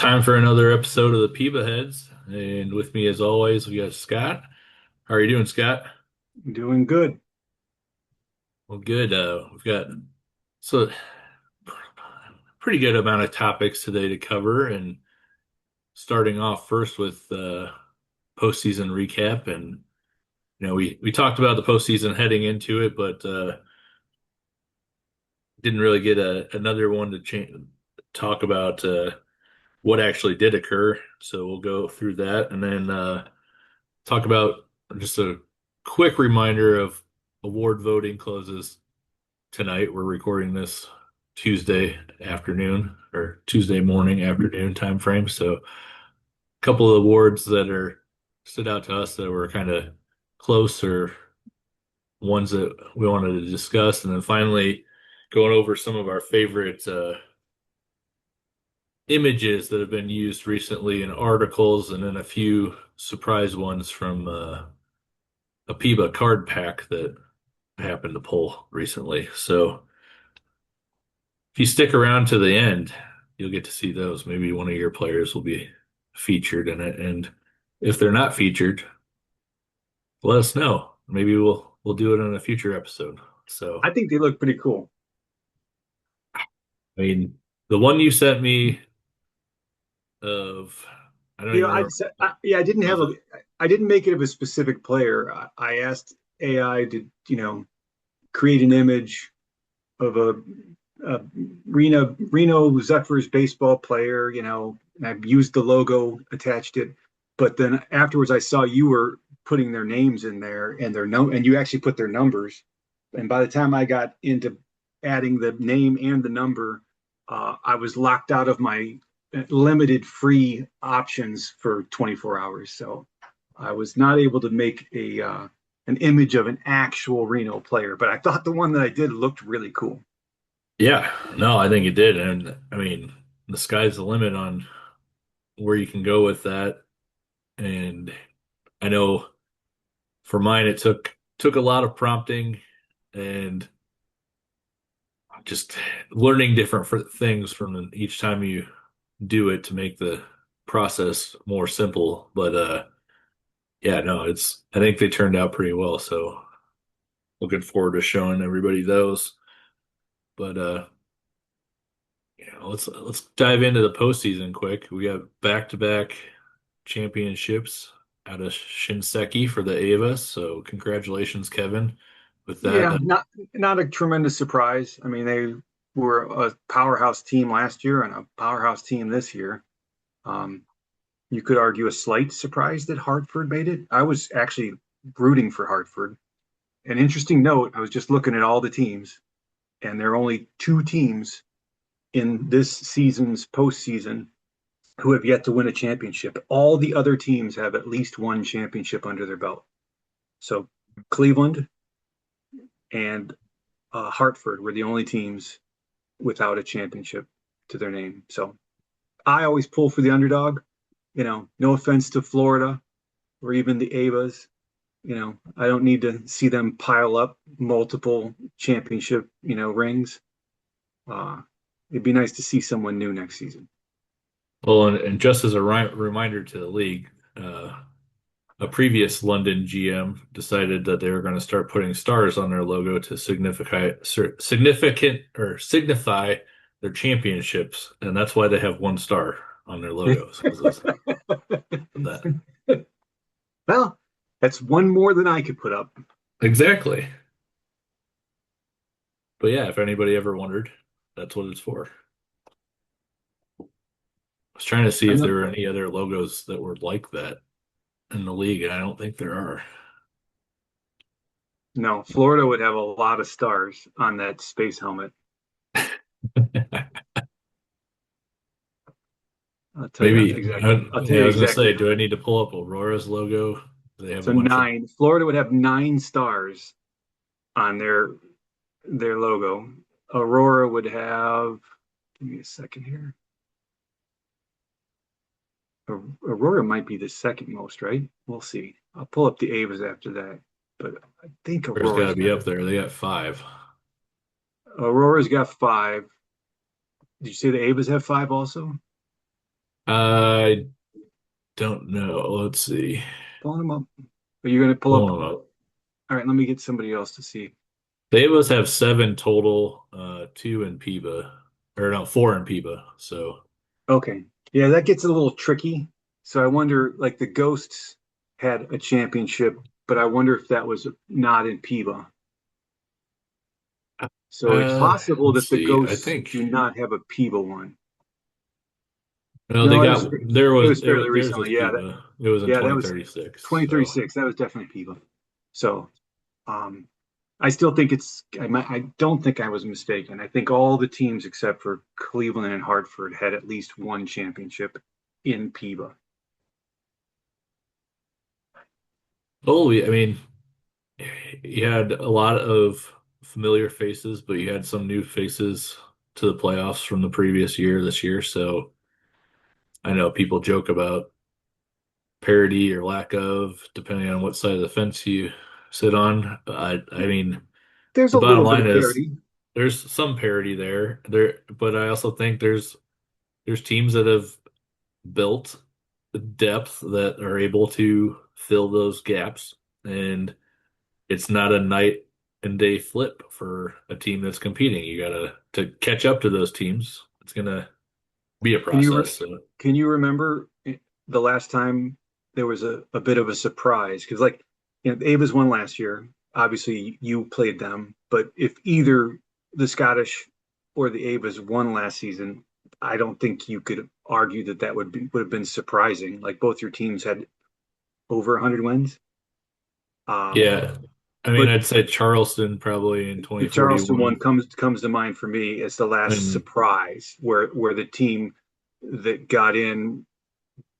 Time for another episode of the PEBAheads, and with me, as always, we got Scott. How are you doing, Scott? Doing good. Well, good. We've got so pretty good amount of topics today to cover, and starting off first with postseason recap. And we talked about the postseason heading into it, but didn't really get another one to talk about what actually did occur. So we'll go through that, and then talk about just a quick reminder of award voting closes tonight. We're recording this Tuesday afternoon or Tuesday morning afternoon time frame. So a couple of awards that are stood out to us that were kind of close or ones that we wanted to discuss. And then finally going over some of our favorite images that have been used recently in articles, and then a few surprise ones from a PEBA card pack that I happened to pull recently. So if you stick around to the end, you'll get to see those. Maybe one of your players will be featured in it. And if they're not featured, let us know. Maybe we'll do it in a future episode. So I think they look pretty cool. I mean, the one you sent me of I don't You know, even remember. yeah, Was it? I didn't make it of a specific player. I asked AI to, create an image of a Reno Zephyrs baseball player, and I've used the logo, attached it. But then afterwards, I saw you were putting their names in there and and you actually put their numbers. And by the time I got into adding the name and the number, I was locked out of my limited free options for 24 hours. So I was not able to make a an image of an actual Reno player, but I thought the one that I did looked really cool. Yeah, no, I think it did. And I mean, the sky's the limit on where you can go with that. And I know for mine, it took a lot of prompting and just learning different things from each time you do it to make the process more simple. But yeah, no, it's I think they turned out pretty well. So looking forward to showing everybody those. But let's dive into the postseason quick. We got back-to-back championships out of Shinseki for the Ava. So congratulations, Kevin, with that. Yeah, not a tremendous surprise. I mean, they were a powerhouse team last year and a powerhouse team this year. Um, you could argue a slight surprise that Hartford made it. I was actually rooting for Hartford. An interesting note, I was just looking at all the teams, and there are only two teams in this season's postseason who have yet to win a championship. All the other teams have at least one championship under their belt. So Cleveland and Hartford were the only teams without a championship to their name. So I always pull for the underdog. No offense to Florida or even the Avas. I don't need to see them pile up multiple championship, rings. Uh, it'd be nice to see someone new next season. Well, and just as a reminder to the league, a previous London GM decided that they were going to start putting stars on their logo to significant or signify their championships, and that's why they have one star on their logos because of that. Well, that's one more than I could put up. Exactly. But yeah, if anybody ever wondered, that's what it's for. I was trying to see if there were any other logos that were like that in the league, and I don't think there are. No, Florida would have a lot of stars on that space helmet. I'll tell you Maybe, exactly. I'll tell yeah, I you was gonna exactly say, how do I many. need to pull up Aurora's logo? They have a So bunch of. nine. Florida would have 9 stars on their logo. Aurora would have. Give me a second here. Aurora might be the second most, right? We'll see. I'll pull up the Avas after that, but I think There's got to Aurora's be got up there. They got five. Aurora's got 5. Did you say the Avas have 5 also? I don't know. Let's see. Pulling them up. Are you going to pull up? Hold on. All right, let me get somebody else to see. They must have seven total, two in PEBA, or no, four in PEBA. So Okay. Yeah, that gets a little tricky. So I wonder, like the Ghosts had a championship, but I wonder if that was not in PEBA. So it's possible let's that the see. I Ghosts think do not have a PEBA one. no, they No, got it was fairly theirs was recently. PEBA. It was in Yeah, that was 2036. So 2036. That was definitely PEBA. So um, I still think I don't think I was mistaken. I think all the teams except for Cleveland and Hartford had at least one championship in PEBA. oh, I mean, you had a lot of familiar faces, but you had some new faces to the playoffs from the previous year this year. So I know people joke about parity or lack of, depending on what side of the fence you sit on. I mean, There's the a bottom little bit line of is parity. there's some parity there, but I also think there's teams that have built the depth that are able to fill those gaps, and it's not a night and day flip for a team that's competing. You gotta to catch up to those teams. It's gonna be a Can you process. So can you remember the last time there was a bit of a surprise? Because like the Avas won last year. Obviously, you played them, but if either the Scottish or the Avas won last season, I don't think you could argue that would have been surprising. Like both your teams had over 100 wins. Um, yeah, I mean, but I'd say Charleston probably in the Charleston one 2041, comes to mind for me as the last and surprise, where the team that got in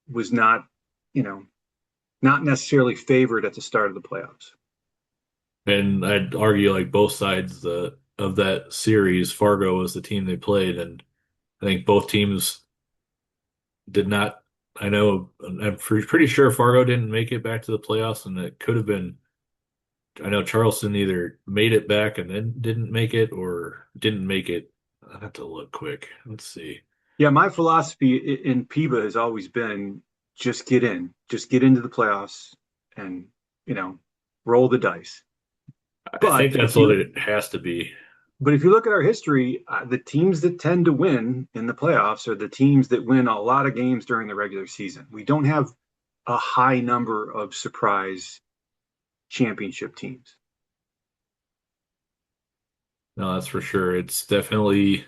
was not, you know, not necessarily favored at the start of the playoffs. I'd argue like both sides of that series, Fargo was the team they played, and I think both teams did not. I know I'm pretty sure Fargo didn't make it back to the playoffs, and it could have been. I know Charleston either made it back and then didn't make it, or didn't make it. I have to look quick. Let's see. Yeah, my philosophy in PEBA has always been just get into the playoffs, and you know, roll the dice. I But think that's what it has to be. if you look at our history, the teams that tend to win in the playoffs are the teams that win a lot of games during the regular season. We don't have a high number of surprise championship teams. No, that's for sure. It's definitely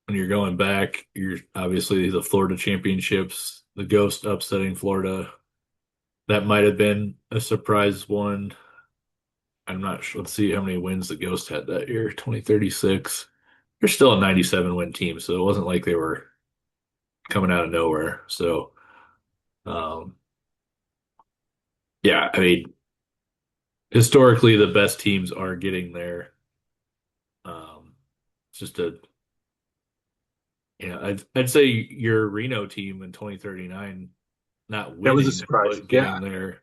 when you're going back, you're obviously the Florida championships, the Ghost upsetting Florida. That might have been a surprise one. I'm not sure. Let's see how many wins the Ghost had that year. 2036. They're still a 97 win team, so it wasn't like they were coming out of nowhere. So, um, yeah, I mean, historically, the best teams are getting there. It's just a, I'd say your Reno team in 2039 not That was a winning, surprise. but Yeah, getting there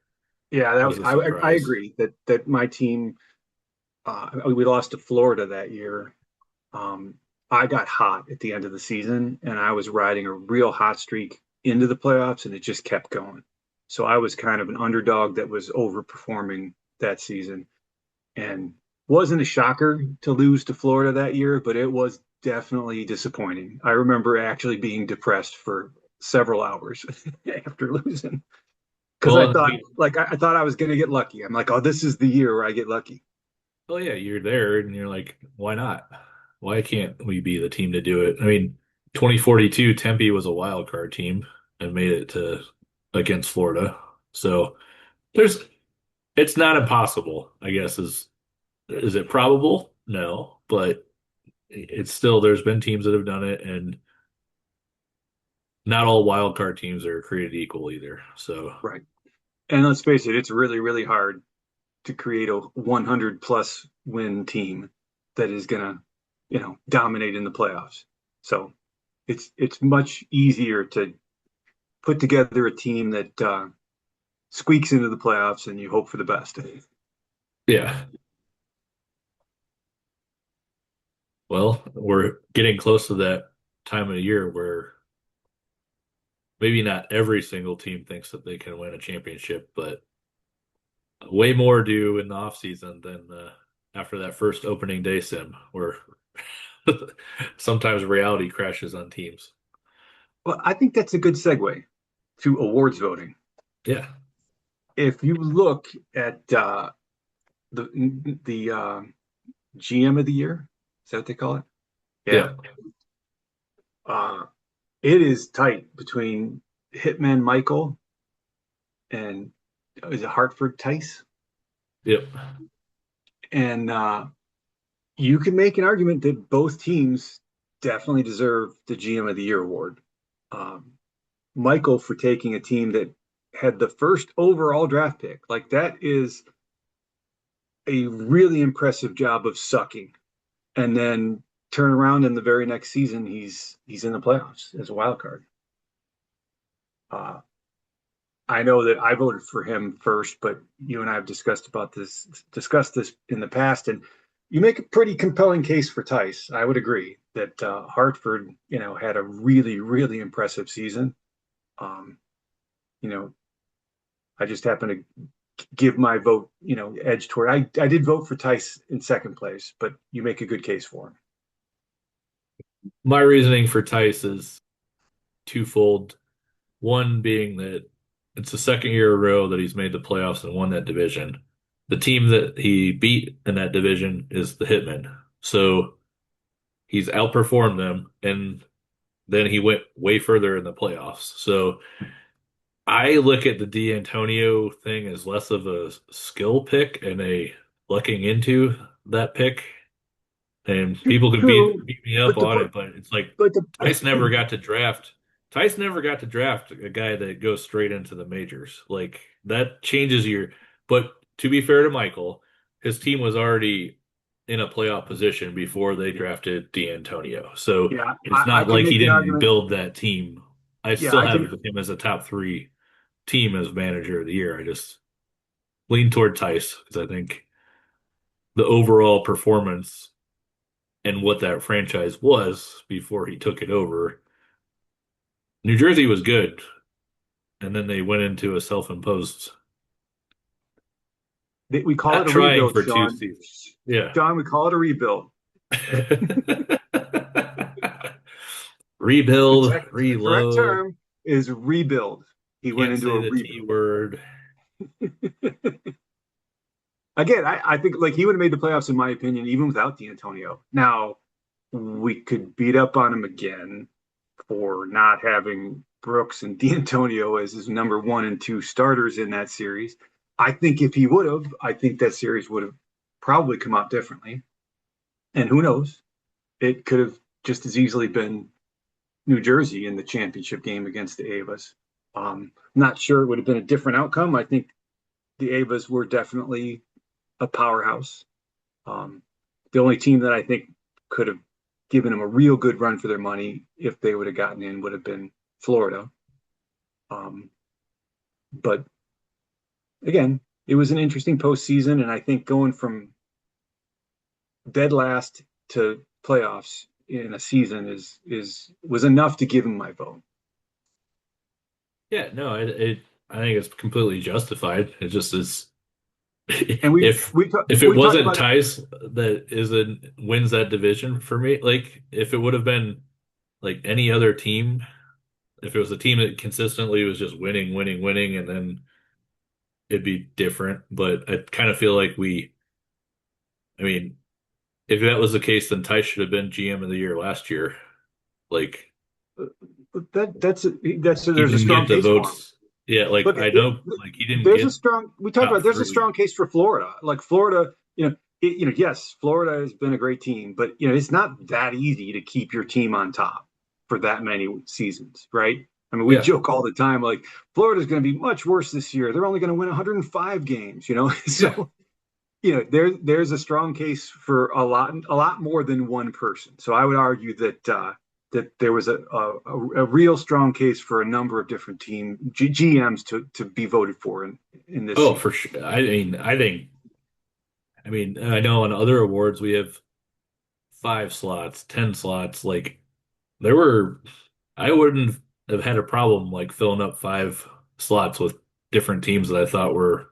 yeah, was a I surprise. agree that my team we lost to Florida that year. Um, I got hot at the end of the season, and I was riding a real hot streak into the playoffs, and it just kept going. So I was kind of an underdog that was overperforming that season, and wasn't a shocker to lose to Florida that year, but it was definitely disappointing. I remember actually being depressed for several hours after losing because I Well, I thought mean, I thought I was going to get lucky. I'm like, oh, this is the year where I get lucky. oh yeah, you're there, and you're like, why not? Why can't we be the team to do it? I mean, 2042, Tempe was a wild card team and made it to against Florida. So there's, it's not impossible, I guess. Is it probable? No, but it's still, there's been teams that have done it, and not all wild card teams are created equal either. So Right. And let's face it, it's really, really hard to create a 100 plus win team that is going to, dominate in the playoffs. So it's much easier to put together a team that squeaks into the playoffs and you hope for the best. yeah, well, we're getting close to that time of the year where maybe not every single team thinks that they can win a championship, but way more do in the off season than after that first opening day sim, where sometimes reality crashes on teams. Well, I think that's a good segue to awards voting. Yeah, If you look at the GM of the year, is that what they call it? Yeah. yeah, Uh, it is tight between Hitman Michael and is it Hartford Tice? yep. And you can make an argument that both teams definitely deserve the GM of the Year award. Um, Michael for taking a team that had the first overall draft pick. Like that is a really impressive job of sucking. And then turn around in the very next season, he's in the playoffs as a wild card. Uh, I know that I voted for him first, but you and I have discussed this in the past, and you make a pretty compelling case for Tice. I would agree that Hartford, had a really, really impressive season. Um, you know, I just happen to give my vote, edge toward. I did vote for Tice in second place, but you make a good case for him. My reasoning for Tice is twofold. One being that it's the second year in a row that he's made the playoffs and won that division. The team that he beat in that division is the Hitmen. So he's outperformed them, and then he went way further in the playoffs. So I look at the D'Antonio thing as less of a skill pick and a lucking into that pick. And people could True, beat me up but the on it, but it's like but the Tice never got to draft. Tice never got to draft a guy that goes straight into the majors. Like that changes your. But to be fair to Michael, his team was already in a playoff position before they drafted D'Antonio. So yeah, it's I not can like he make an didn't argument. build that team. I Yeah, still I have can. him as a top three team as manager of the year. I just lean toward Tice because I think the overall performance and what that franchise was before he took it over. New Jersey was good, and then they went into a self-imposed, We call not it a trying rebuild, for two Sean. seasons. Yeah. Sean, we call it a rebuild. Rebuild, The correct reload. term is rebuild. He went Can't into say a the T rebuild. word. Again, I think like he would have made the playoffs in my opinion, even without D'Antonio. Now we could beat up on him again for not having Brooks and D'Antonio as his number one and two starters in that series. I think if he would have, I think that series would have probably come out differently. And who knows? It could have just as easily been New Jersey in the championship game against the Avas. I'm not sure it would have been a different outcome. I think the Avas were definitely a powerhouse. Um, the only team that I think could have given them a real good run for their money if they would have gotten in would have been Florida. Um, but again, it was an interesting postseason, and I think going from dead last to playoffs in a season is was enough to give him my vote. Yeah, no, I think it's completely justified. It just is. And If if it we talked wasn't about it. Tice that wins that division for me, like if it would have been like any other team, if it was a team that consistently was just winning, winning, winning, and then it'd be different. But I kind of feel like I mean, if that was the case, then Tice should have been GM of the year last year. Like That's he there's a didn't strong get the case for him. votes. Yeah, like Look, I know, like he didn't there's a get strong. We talked about. top There's a three. strong case for Florida. Like Florida, yes, Florida has been a great team, but it's not that easy to keep your team on top for that many seasons, right? I mean, we Yeah, joke all the time, like Florida's going to be much worse this year. They're only going to win 105 games, yeah. So there's a strong case for a lot more than one person. So I would argue that there was a real strong case for a number of different GMs to be voted for in this Oh, season. for sure. I know on other awards we have 5 slots, 10 slots. Like there were, I wouldn't have had a problem like filling up five slots with different teams that I thought were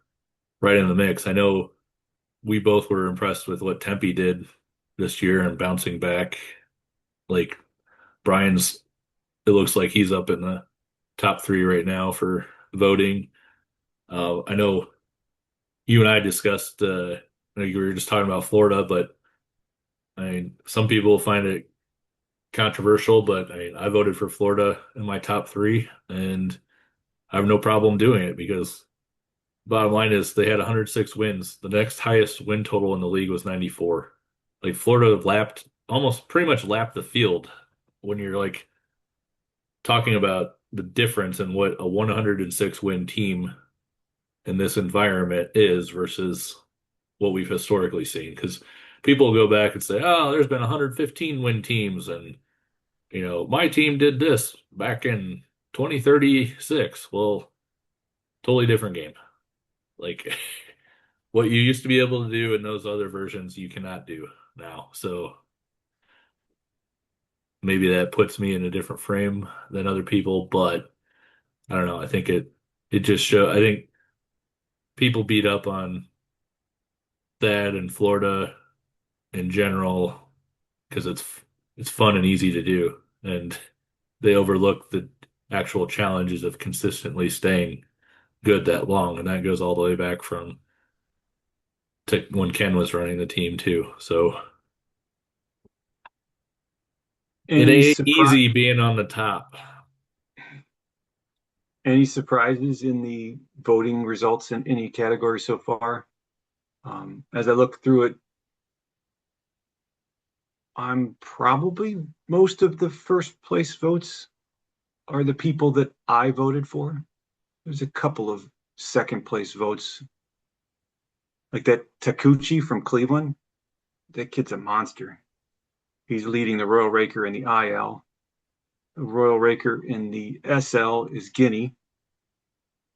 right in the mix. I know we both were impressed with what Tempe did this year and bouncing back. Like Brian's, it looks like he's up in the top three right now for voting. I know you and I discussed, you were just talking about Florida, but I mean, some people find it controversial, but I mean, I voted for Florida in my top three, and I have no problem doing it because bottom line is they had 106 wins. The next highest win total in the league was 94. Like Florida lapped, almost pretty much lapped the field when you're like talking about the difference in what a 106 win team in this environment is versus what we've historically seen. Because people go back and say, oh, there's been 115 win teams, and my team did this back in 2036. Well, totally different game. Like what you used to be able to do in those other versions, you cannot do now. So maybe that puts me in a different frame than other people, but I don't know. I think it just show. I think people beat up on that in Florida in general because it's fun and easy to do, and they overlook the actual challenges of consistently staying good that long, and that goes all the way back from to when Ken was running the team too. So it Any ain't surprise, easy being on the top. any surprises in the voting results in any category so far? As I look through it, I'm probably most of the first place votes are the people that I voted for. There's a couple of second place votes, like that Takuchi from Cleveland. That kid's a monster. He's leading the Royal Raker in the IL. The Royal Raker in the SL is Guinea.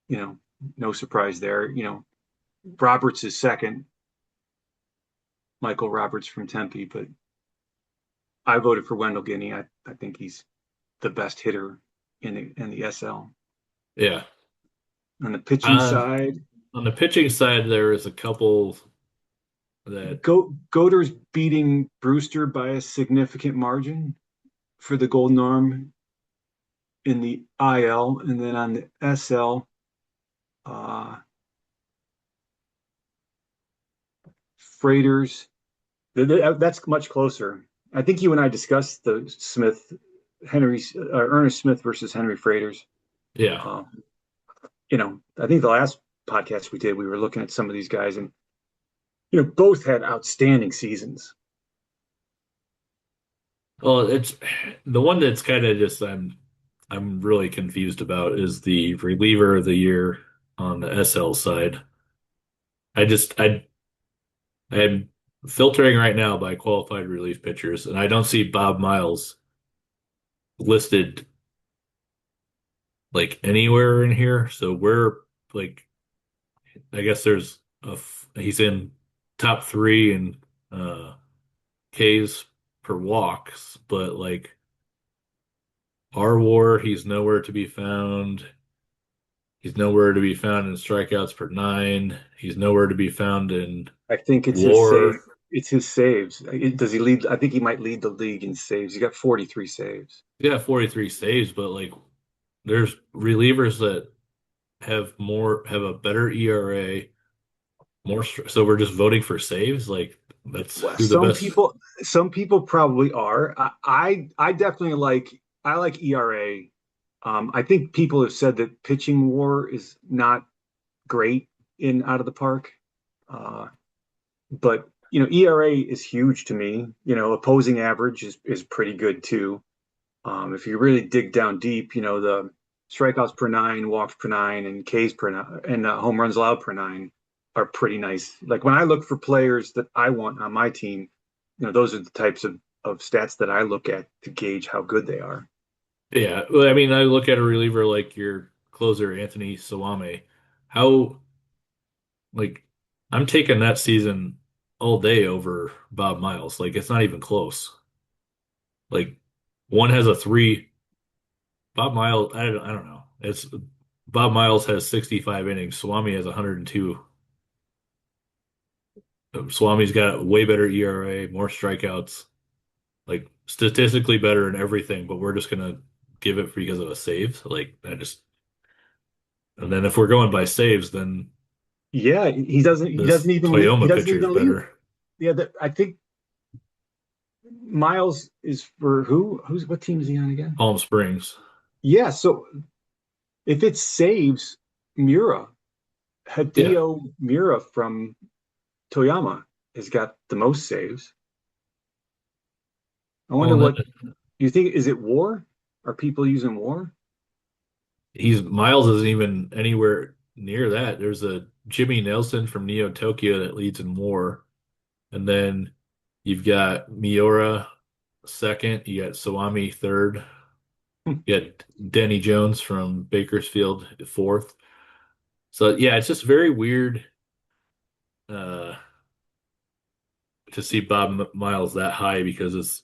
You know, no surprise there. Roberts is second, Michael Roberts from Tempe, but I voted for Wendell Guinea. I think he's the best hitter in the SL. Yeah. On the pitching Uh, side, on the pitching side, there is a couple that, Goder's beating Brewster by a significant margin for the Golden Arm in the IL, and then on the SL, uh, Freighters. That's much closer. I think you and I discussed the Ernest Smith versus Henry Freighters. yeah. Um, I think the last podcast we did, we were looking at some of these guys, and both had outstanding seasons. Well, it's the one that's kind of just I'm really confused about is the reliever of the year on the SL side. I just I'm filtering right now by qualified relief pitchers, and I don't see Bob Miles listed like anywhere in here. So we're like, I guess he's in top three in Ks per walks, but like our war, he's nowhere to be found. He's nowhere to be found in strikeouts per nine. He's nowhere to be found in I think it's his save. war. It's his saves. Does he lead? I think he might lead the league in saves. He got 43 saves. Yeah, 43 saves, but like there's relievers that have a better ERA, so we're just voting for saves. Like that's Well, who the best. some people probably are. I definitely I like ERA. I think people have said that pitching WAR is not great in out of the park. Uh, but ERA is huge to me. Opposing average is pretty good too. If you really dig down deep, the strikeouts per nine, walks per nine, and Ks per nine, and home runs allowed per nine are pretty nice. Like when I look for players that I want on my team, those are the types of stats that I look at to gauge how good they are. Yeah, well, I mean, I look at a reliever like your closer Anthony Sawame. How like I'm taking that season all day over Bob Miles. Like it's not even close. Like one has a three. Bob Miles. I don't know. It's Bob Miles has 65 innings. Swami has 102. Swami's got way better ERA, more strikeouts, like statistically better in everything. But we're just gonna give it because of a save. Like I just, and then if we're going by saves, then Yeah, he doesn't this even lead, he Toyoma doesn't pitcher is even lead. better. Yeah, I think Miles is for who? Who's what team is he on again? Palm Springs. Yeah, so if it saves Mura, Yeah. Hideo Mura from Toyama has got the most saves. I Well, wonder and what then you think. Is it WAR? Are people using WAR? he's Miles isn't even anywhere near that. There's a Jimmy Nelson from Neo Tokyo that leads in WAR, and then you've got Miura second. You got Sawami third. You got Denny Jones from Bakersfield fourth. So yeah, it's just very weird uh, to see Miles that high because it's.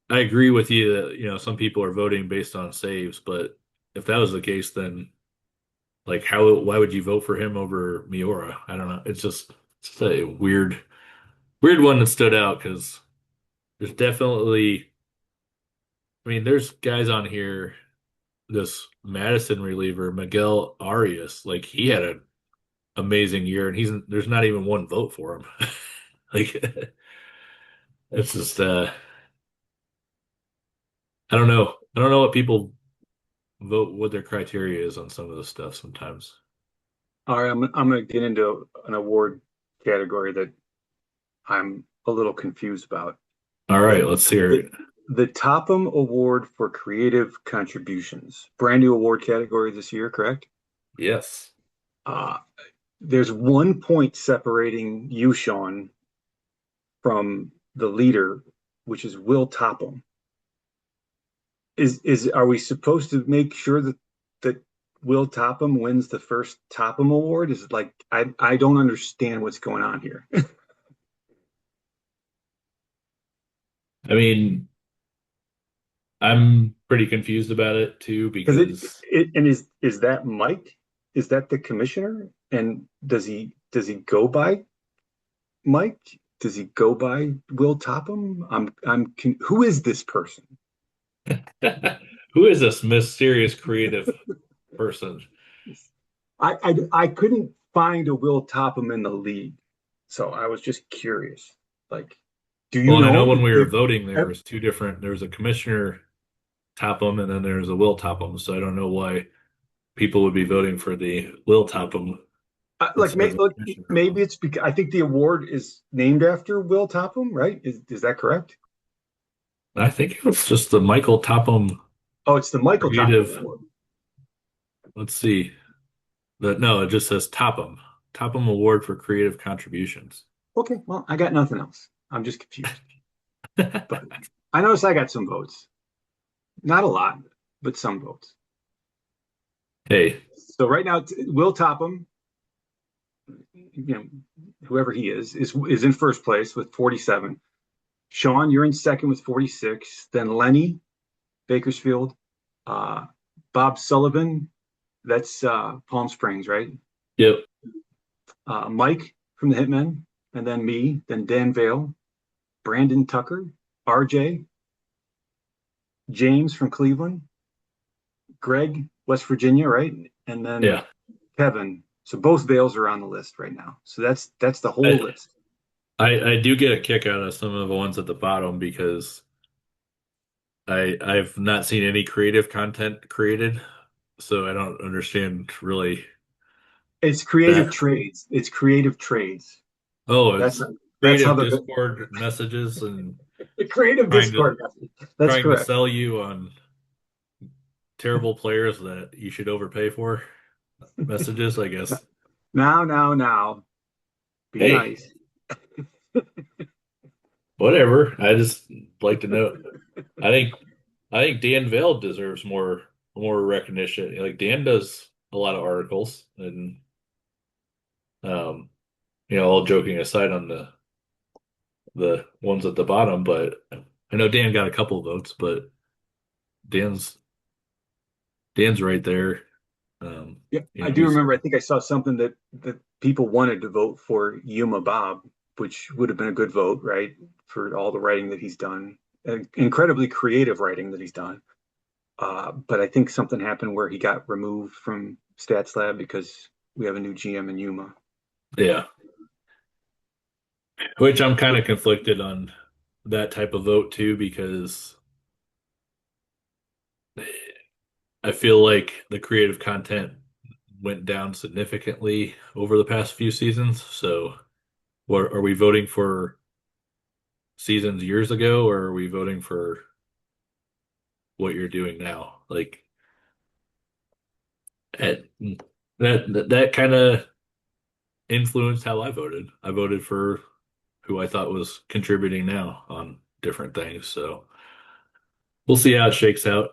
I agree with you that some people are voting based on saves, but if that was the case, then like why would you vote for him over Miura? I don't know. It's a weird one that stood out because there's definitely. I mean, there's guys on here. This Madison reliever, Miguel Arias, like he had an amazing year, and he's there's not even one vote for him. Like it's just I don't know. I don't know what people vote what their criteria is on some of this stuff sometimes. All right, I'm going to get into an award category that I'm a little confused about. All right, The let's hear the, it. the Topham Award for Creative Contributions, brand new award category this year, correct? Yes. Uh, there's 1 point separating you, Sean, from the leader, which is Will Topham. Is are we supposed to make sure that Will Topham wins the first Topham Award? Is it like I don't understand what's going on here. I mean, I'm pretty confused about it too Because because it and is that Mike? Is that the commissioner? And does he go by Mike? Does he go by Will Topham? Who is this person? who is this mysterious creative person? I couldn't find a Will Topham in the league, so I was just curious. Like, do you Well, and I know know when him? we were voting, there was two different. There was a commissioner Topham, and then there's a Will Topham. So I don't know why people would be voting for the Will Topham instead of the Like commissioner maybe one. it's because I think the award is named after Will Topham, right? Is that correct? I think it was just the Michael Topham Oh, it's the Michael Topham creative. Award. Let's see. No, it just says Topham. Topham Award for Creative Contributions. Okay, well, I got nothing else. I'm just confused. But I noticed I got some votes. Not a lot, but some votes. Hey, So right now, Will Topham, whoever he is in first place with 47. Sean, you're in second with 46. Then Lenny, Bakersfield, uh, Bob Sullivan, that's Palm Springs, right? yep, Mike from the Hitmen, and then me, then Dan Vale, Brandon Tucker, RJ, James from Cleveland, Greg, West Virginia, right? And then yeah. Kevin. So both Vales are on the list right now. So that's the whole I, list. I do get a kick out of some of the ones at the bottom because I've not seen any creative content created, so I don't understand really It's creative that. trades. It's creative trades. Oh, That's it's that's how creative the Discord messages and creative trying to Discord. That's trying to correct. sell you on terrible players that you should overpay for messages, I guess. Now, be Hey, nice. whatever. I just like to know. I think I think Dan Vale deserves more recognition. Like Dan does a lot of articles and um all joking aside on the ones at the bottom, but I know Dan got a couple of votes, but Dan's Dan's right there. Yeah, I do He's remember. I think I saw something that people wanted to vote for Yuma Bob, which would have been a good vote, right? For all the writing that he's done, incredibly creative writing that he's done. But I think something happened where he got removed from Stats Lab because we have a new GM in Yuma. yeah, which I'm kind of conflicted on that type of vote too because I feel like the creative content went down significantly over the past few seasons. So, what are we voting for seasons years ago, or are we voting for what you're doing now? Like at, that kind of influenced how I voted. I voted for who I thought was contributing now on different things. So we'll see how it shakes out.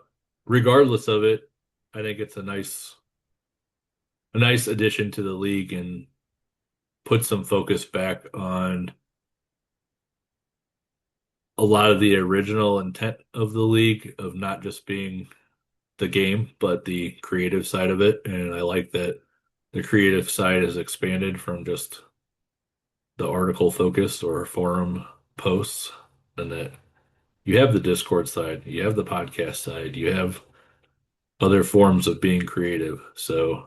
Regardless of it, I think it's a nice addition to the league and put some focus back on a lot of the original intent of the league of not just being the game, but the creative side of it. And I like that the creative side has expanded from just the article focus or forum posts, and that you have the Discord side, you have the podcast side, you have other forms of being creative. So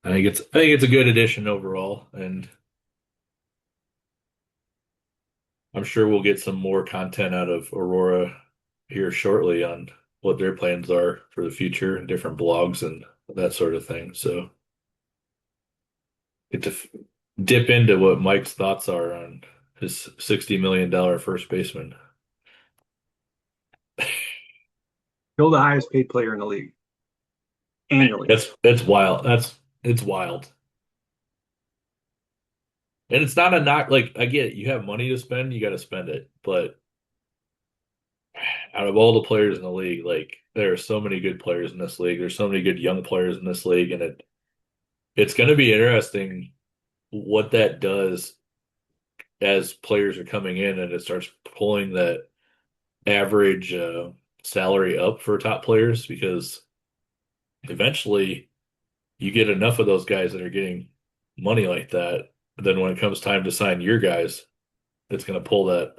I think it's a good addition overall, and I'm sure we'll get some more content out of Aurora here shortly on what their plans are for the future and different blogs and that sort of thing. So get to dip into what Mike's thoughts are on his $60 million first baseman. Still the highest paid player in the league annually. That's wild. It's wild. And it's not a knock. Like I get it, you have money to spend, you got to spend it. But out of all the players in the league, like there are so many good players in this league. There's so many good young players in this league, and it's going to be interesting what that does as players are coming in and it starts pulling that average salary up for top players because eventually you get enough of those guys that are getting money like that. Then when it comes time to sign your guys, it's going to pull that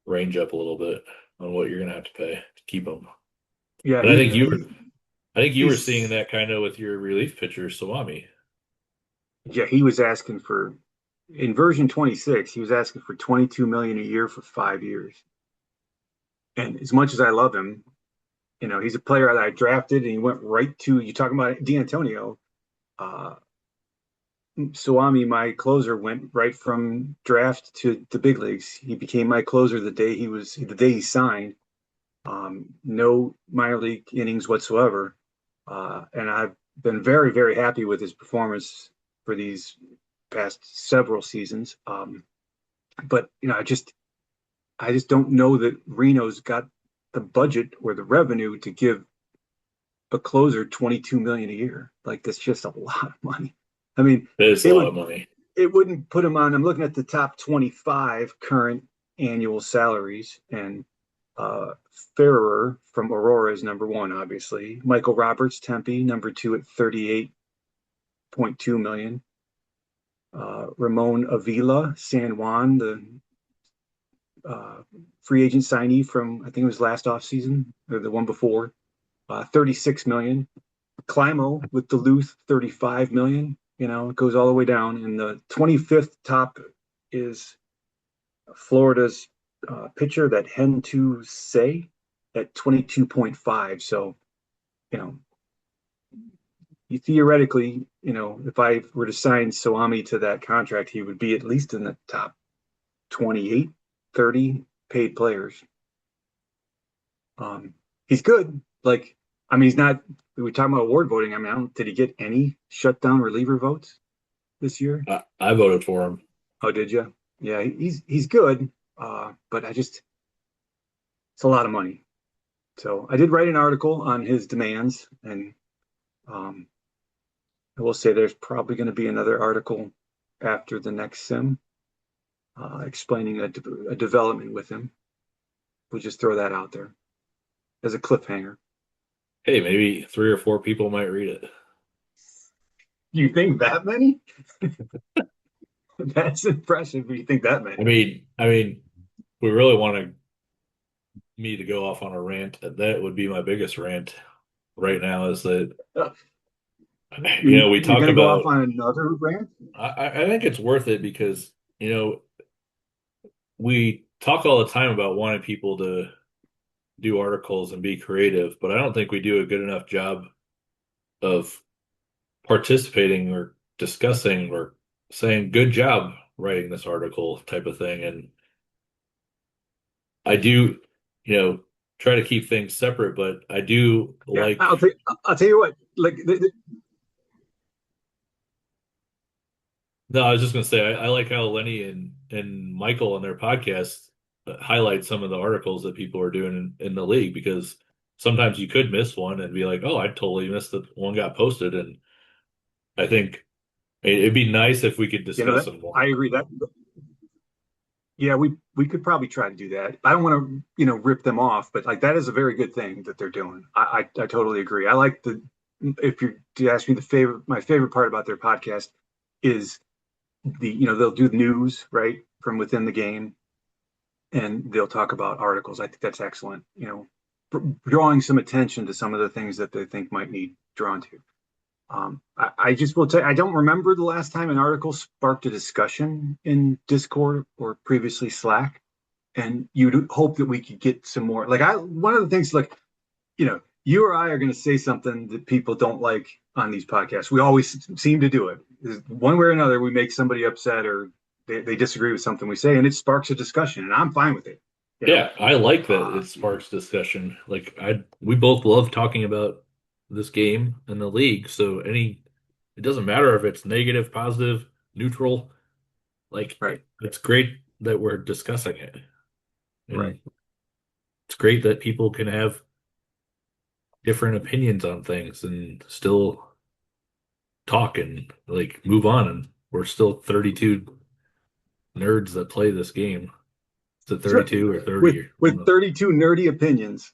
range up a little bit on what you're going to have to pay to keep them. Yeah, And I think you were seeing he's that kind of with your relief pitcher, Sawami. yeah, he was asking for in version 26, he was asking for 22 million a year for 5 years. And as much as I love him, he's a player that I drafted and he went right to you talking about D'Antonio. Uh Suwami, my closer, went right from draft to the big leagues. He became my closer the day he signed. No minor league innings whatsoever, and I've been very very happy with his performance for these past several seasons. But I just don't know that Reno's got the budget or the revenue to give a closer 22 million a year. Like that's just a lot of money. I mean, That is a it lot would of money. it wouldn't put him on. I'm looking at the top 25 current annual salaries, and uh, Ferrer from Aurora is number one, obviously. Michael Roberts, Tempe, number two at 38.2 million. Ramon Avila, San Juan, the free agent signee from I think it was last offseason or the one before, 36 million. Climo with Duluth, 35 million. It goes all the way down. And the 25th top is Florida's pitcher, that Hen-Tu Say, at 22.5. So, you know, theoretically, if I were to sign Soami to that contract, he would be at least in the top 28, 30 paid players. He's good. Like, I mean, he's not, we were talking about award voting. I mean, did he get any shutdown reliever votes this year? I voted for him. Oh, did you? Yeah, he's good. But it's a lot of money. So I did write an article on his demands, and um, I will say there's probably going to be another article after the next sim explaining a development with him. We'll just throw that out there as a cliffhanger. Hey, maybe 3 or 4 people might read it. You think that many? That's impressive. You think that I many? mean, I mean, we really wanted me to go off on a rant. That would be my biggest rant right now is that, Uh, we you're talk going to go off about, on another rant? I think it's worth it because, we talk all the time about wanting people to do articles and be creative, but I don't think we do a good enough job of participating or discussing or saying good job writing this article type of thing. And I do, you know, try to keep things separate, but I do Yeah, like, I'll tell you what. Like, no, I was just gonna say I like how Lenny and Michael on their podcast highlight some of the articles that people are doing in the league because sometimes you could miss one and be like, oh, I totally missed that one got posted. And I think it'd be nice if we could discuss that them more. I agree that. Yeah, we could probably try to do that. I don't want to, rip them off, but like that is a very good thing that they're doing. I totally agree. I like the if you to ask me my favorite part about their podcast is they'll do news right from within the game and they'll talk about articles. I think that's excellent. Drawing some attention to some of the things that they think might need drawn to. I just will tell you, I don't remember the last time an article sparked a discussion in Discord or previously Slack. And you'd hope that we could get some more. Like one of the things, like, you or I are going to say something that people don't like on these podcasts. We always seem to do it. One way or another, we make somebody upset or they disagree with something we say, and it sparks a discussion, and I'm fine with it. You know, Yeah, I like that uh, it sparks discussion. Like we both love talking about this game and the league. So it doesn't matter if it's negative, positive, neutral. Like right, it's great that we're discussing it, right. and it's great that people can have different opinions on things and still talk and like move on. And we're still 32 nerds that play this game. Is it So 32 or 30? with I don't with know. 32 nerdy opinions,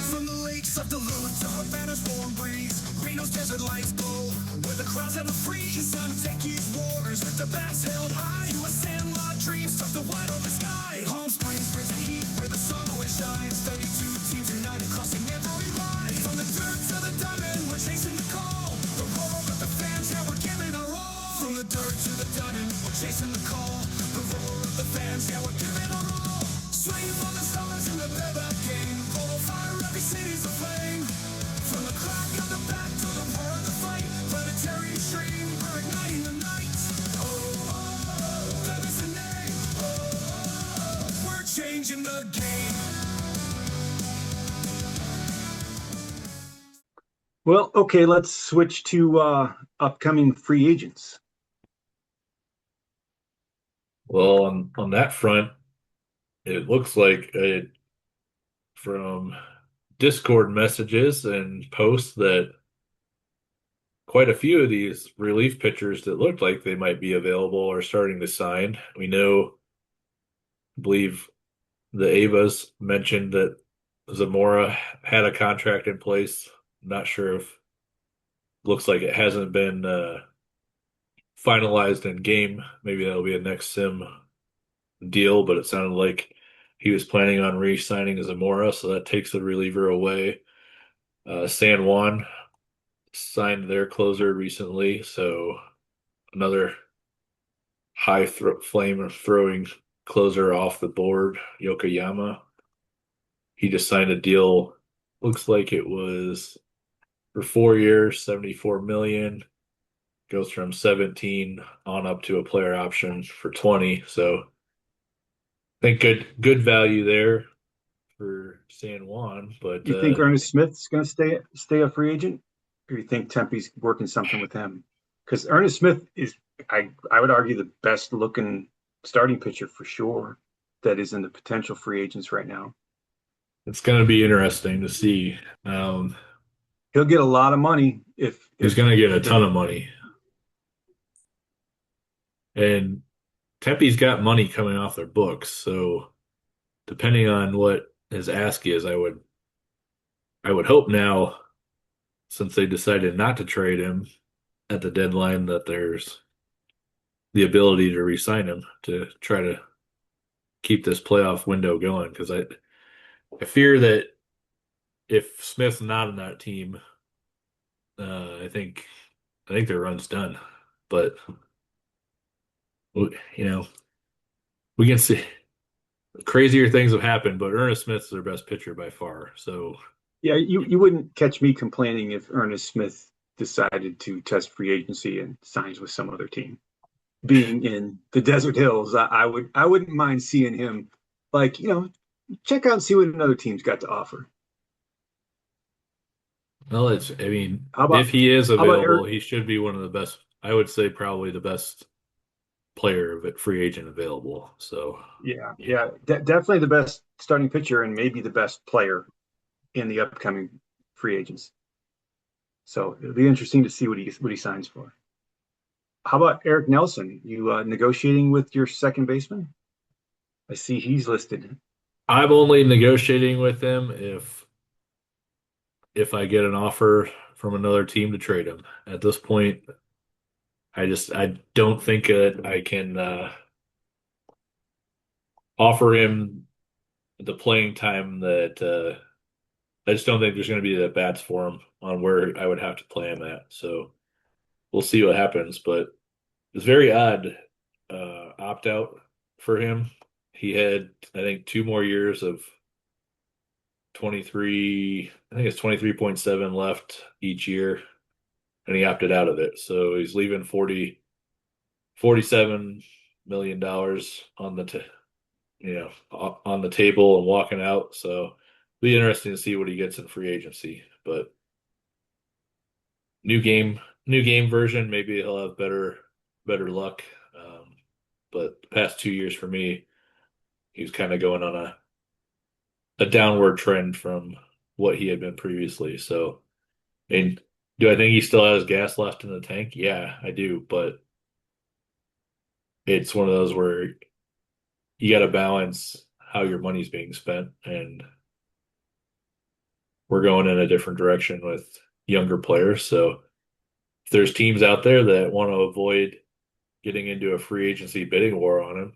From the lakes of Duluth to Havana's warm breeze, Reno's desert lights glow, where the crowds never freeze. Sun Techies waters with the bats held high, to a sandlot dreams tucked the wide open sky. Palm Springs, prison heat, where the sun always shines. 32 teams united, crossing every line. From the dirt to the diamond, we're chasing the call. The roar of the fans, yeah, we're giving our all. From the dirt to the diamond, we're chasing the call. The roar of the fans, yeah, we're giving our all. Swinging for the stars in the PEBA game. Polo fire, every city's aflame. From the crack of the back to the roar of the fight. Planetary stream, we're igniting the night. Oh, oh, oh, that is the name. Oh, oh, oh, we're changing the game. well, okay, let's switch to upcoming free agents. Well, on that front, it looks like from Discord messages and posts that quite a few of these relief pitchers that looked like they might be available are starting to sign. We know, I believe the Avas mentioned that Zamora had a contract in place. Not sure if looks like it hasn't been finalized in game. Maybe that'll be a next sim deal, but it sounded like he was planning on re-signing Zamora, so that takes the reliever away. San Juan signed their closer recently, so another flame throwing closer off the board, Yokoyama. He just signed a deal. Looks like it was for 4 years, 74 million. Goes from 17 on up to a player option for 20. So I think good value there for San Juan, but You think Ernest Smith's going to stay a free agent, or you think Tempe's working something with him? Because Ernest Smith is, I would argue, the best looking starting pitcher for sure that is in the potential free agents right now. it's going to be interesting to see. He'll get a lot of money if He's if going to get a if ton of money. And Tempe's got money coming off their books, so depending on what his ask is, I would hope now, since they decided not to trade him at the deadline, that there's the ability to re-sign him to try to keep this playoff window going. Because I fear that if Smith's not on that team, I think their run's done. But you know, we can see crazier things have happened, but Ernest Smith's their best pitcher by far. So Yeah, you wouldn't catch me complaining if Ernest Smith decided to test free agency and signs with some other team. Being in the Desert Hills, I wouldn't mind seeing him, like, check out and see what another team's got to offer. well, I mean, How if about he is how about available, Eric? he should be one of the best. I would say probably the best player of it, free agent available. So Yeah, yeah, yeah, definitely the best starting pitcher and maybe the best player in the upcoming free agents. So it'll be interesting to see what he signs for. How about Eric Nelson? You negotiating with your second baseman? I see he's listed. I'm only negotiating with him if I get an offer from another team to trade him. At this point, I don't think that I can offer him the playing time that I just don't think there's going to be the bats for him on where I would have to play him at. So we'll see what happens. But it's very odd opt out for him. He had, I think, 2 more years of 23, I think it's 23.7 left each year, and he opted out of it. So he's leaving $47 million on on the table and walking out. So it'll be interesting to see what he gets in free agency. But new game, new game version, maybe he'll have better luck. But the past 2 years for me, he was kind of going on a downward trend from what he had been previously. So, and do I think he still has gas left in the tank? Yeah, I do. But it's one of those where you got to balance how your money's being spent, and we're going in a different direction with younger players. So if there's teams out there that want to avoid getting into a free agency bidding war on him,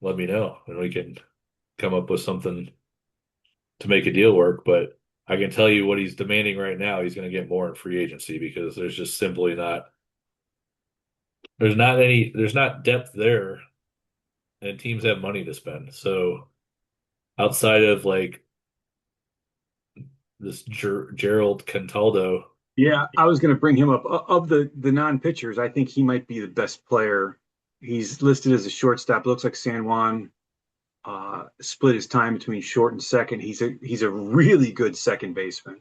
let me know and we can come up with something to make a deal work. But I can tell you what he's demanding right now, he's going to get more in free agency because there's just simply not there's not depth there, and teams have money to spend. So outside of like this Gerald Cantaldo, Yeah, I was going to bring him up. Of the non-pitchers, I think he might be the best player. He's listed as a shortstop. Looks like San Juan split his time between short and second. He's a really good second baseman.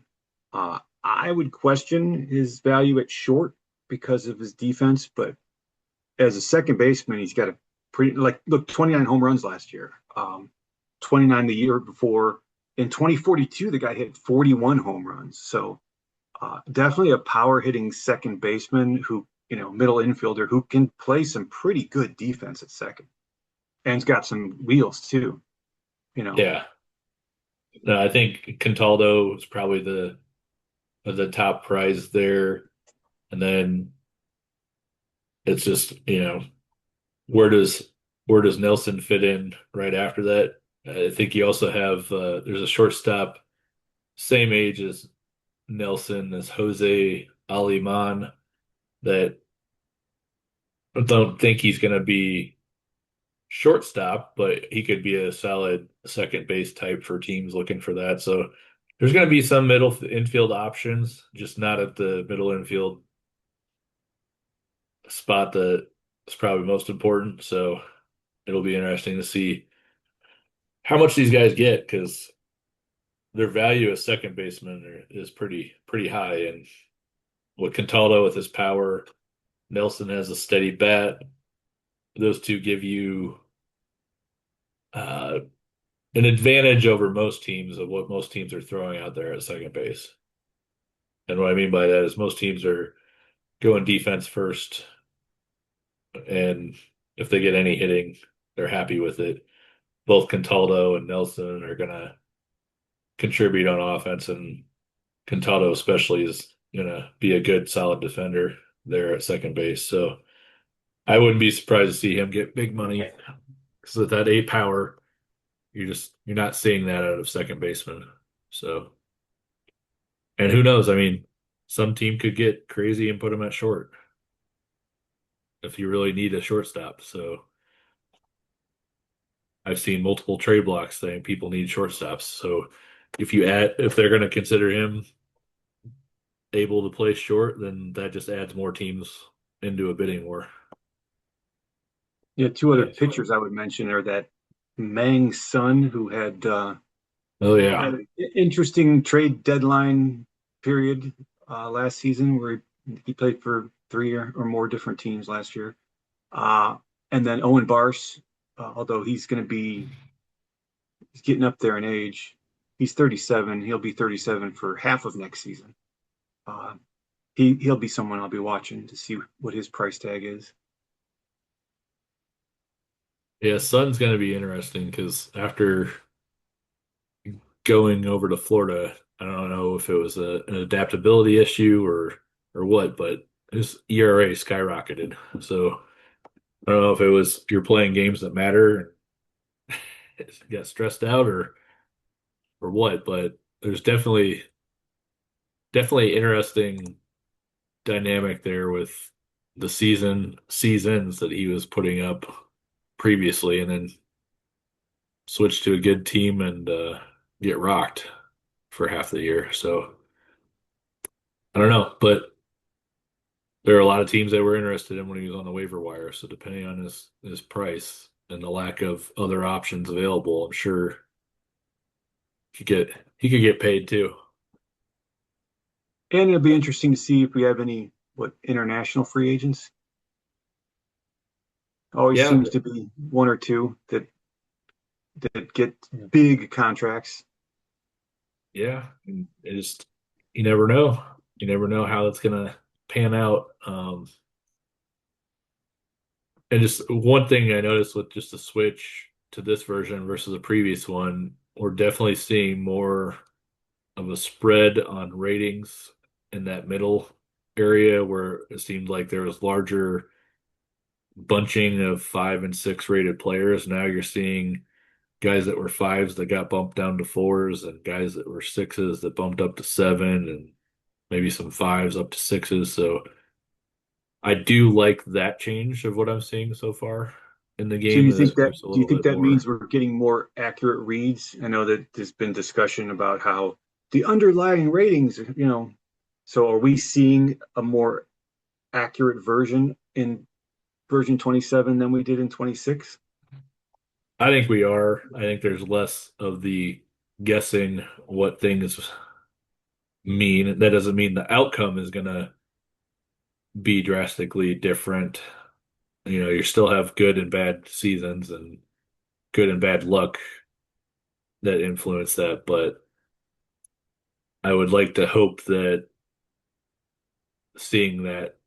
I would question his value at short because of his defense, but as a second baseman, he's got a pretty, like, look, 29 home runs last year, 29 the year before. In 2042, the guy hit 41 home runs. So definitely a power hitting second baseman who, middle infielder who can play some pretty good defense at second and's got some wheels too, you know. yeah. No, I think Cantaldo is probably the top prize there. And then it's just, where does where does Nelson fit in right after that? I think you also have there's a shortstop same age as Nelson as Jose Aliman that I don't think he's going to be shortstop, but he could be a solid second base type for teams looking for that. So there's going to be some middle infield options, just not at the middle infield spot that is probably most important. So it'll be interesting to see how much these guys get because their value as second baseman is pretty high. And with Cataldo with his power, Nelson has a steady bat. Those two give you uh, an advantage over most teams of what most teams are throwing out there at second base. And what I mean by that is most teams are going defense first and if they get any hitting, they're happy with it. Both Cataldo and Nelson are gonna contribute on offense, and Cataldo especially is gonna be a good, solid defender there at second base. So I wouldn't be surprised to see him get big money because with that 8 power, you're not seeing that out of second baseman. So, and who knows? I mean, some team could get crazy and put him at short if you really need a shortstop. So I've seen multiple trade blocks saying people need shortstops. So if they're going to consider him able to play short, then that just adds more teams into a bidding war. Yeah, two other pitchers I would mention are that Mang's son, who had Oh yeah, had an interesting trade deadline period last season where he played for three or more different teams last year. And then Owen Barse, although he's getting up there in age. He's 37. He'll be 37 for half of next season. Uh, he'll be someone I'll be watching to see what his price tag is. yeah. Sun's going to be interesting because after going over to Florida, I don't know if it was an adaptability issue or what, but his ERA skyrocketed. So I don't know if it was you're playing games that matter, get stressed out or what, but there's definitely interesting dynamic there with the seasons that he was putting up previously, and then switch to a good team and get rocked for half the year. So I don't know, but there are a lot of teams that were interested in when he was on the waiver wire. So depending on his price and the lack of other options available, I'm sure he could get paid too. And it'll be interesting to see if we have any international free agents. Always Yeah, seems to be one or two that get big contracts. yeah. And it just you never know. You never know how it's gonna pan out. And just one thing I noticed with just the switch to this version versus the previous one, we're definitely seeing more of a spread on ratings in that middle area where it seemed like there was larger bunching of 5 and 6 rated players. Now you're seeing guys that were fives that got bumped down to fours and guys that were sixes that bumped up to seven and maybe some fives up to sixes. So I do like that change of what I'm seeing so far in the So game. you think that There's a do you little think bit that more. means we're getting more accurate reads? I know that there's been discussion about how the underlying ratings, so are we seeing a more accurate version in version 27 than we did in 26? I think we are. I think there's less of the guessing what things mean. That doesn't mean the outcome is going to be drastically different. You still have good and bad seasons and good and bad luck that influence that, but I would like to hope that seeing that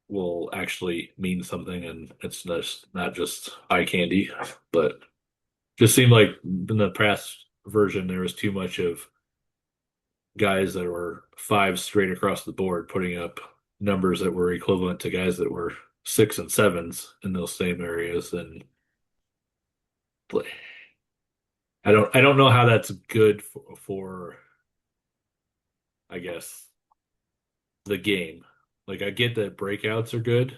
will actually mean something and it's just not just eye candy, but just seemed like in the past version there was too much of guys that were five straight across the board putting up numbers that were equivalent to guys that were 6 and 7s in those same areas and I don't know how that's good for I guess the game. Like I get that breakouts are good,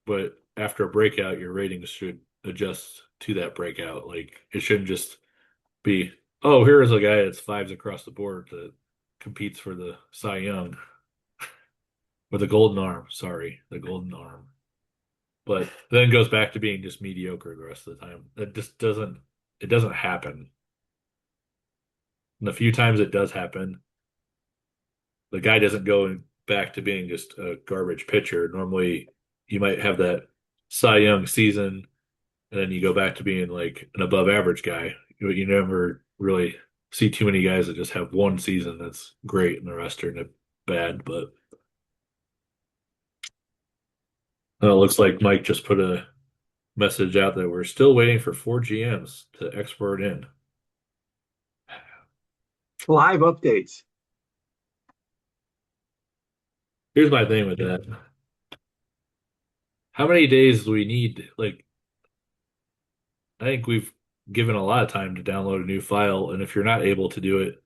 but after a breakout, your ratings should adjust to that breakout. Like it shouldn't just be, oh, here's a guy that's fives across the board that competes for the Cy Young or the Golden Arm. Sorry, the Golden Arm. But then goes back to being just mediocre the rest of the time. That just doesn't happen. And the few times it does happen, the guy doesn't go back to being just a garbage pitcher. Normally, you might have that Cy Young season, and then you go back to being like an above average guy. You never really see too many guys that just have one season that's great and the rest are bad. But it looks like Mike just put a message out that we're still waiting for 4 GMs to export in. Live updates. Here's my thing with that. How many days do we need? Like, I think we've given a lot of time to download a new file, and if you're not able to do it,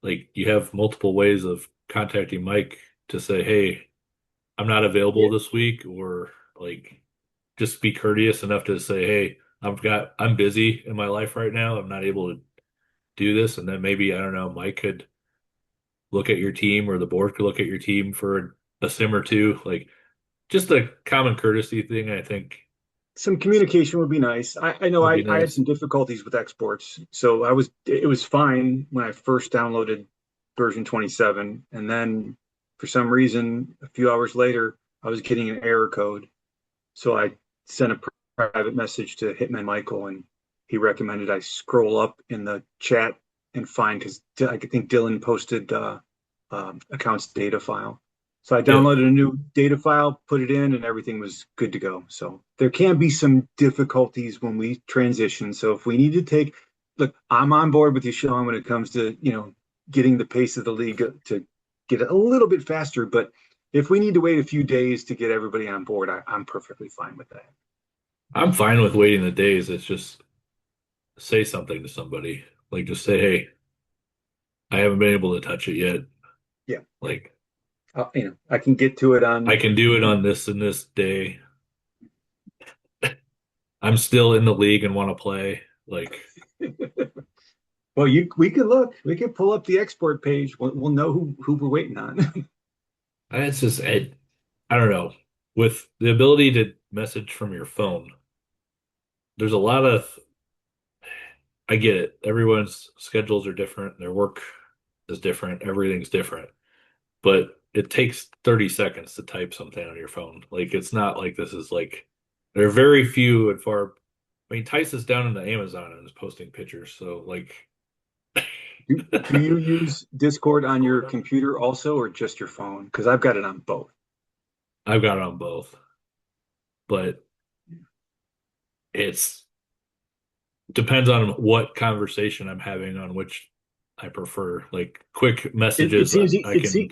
like you have multiple ways of contacting Mike to say, "Hey, I'm not available Yeah. this week," or like just be courteous enough to say, "Hey, I'm busy in my life right now. I'm not able to do this." And then maybe, I don't know, Mike could look at your team or the board could look at your team for a sim or two. Like just a common courtesy thing, I think Some communication would be nice. I know would be I had nice. some difficulties with exports, so it was fine when I first downloaded version 27, and then for some reason a few hours later I was getting an error code. So I sent a private message to Hitman Michael, and he recommended I scroll up in the chat and find, because I think Dylan posted accounts data file. So I Yeah. downloaded a new data file, put it in, and everything was good to go. So there can be some difficulties when we transition. So if we need to look, I'm on board with you, Sean, when it comes to, getting the pace of the league to get a little bit faster. But if we need to wait a few days to get everybody on board, I'm perfectly fine with that. I'm fine with waiting the days. It's just say something to somebody. Like just say, "Hey, I haven't been able to touch it yet. Yeah, Like I can get to it I on. can do it on this and this day. I'm still in the league and want to play." Like Well, we could look. We could pull up the export page. We'll know who we're waiting on. it's just I don't know. With the ability to message from your phone, there's a lot of I get it. Everyone's schedules are different, their work is different, everything's different. But it takes 30 seconds to type something on your phone. Like it's not like this is like there are very few and far. I mean, Tice is down into Amazon and is posting pictures, so like Do you use Discord on your computer also, or just your phone? Because I've got it on both. I've got it on both. But it's depends on what conversation I'm having on which I prefer. Like quick It messages, seems I can.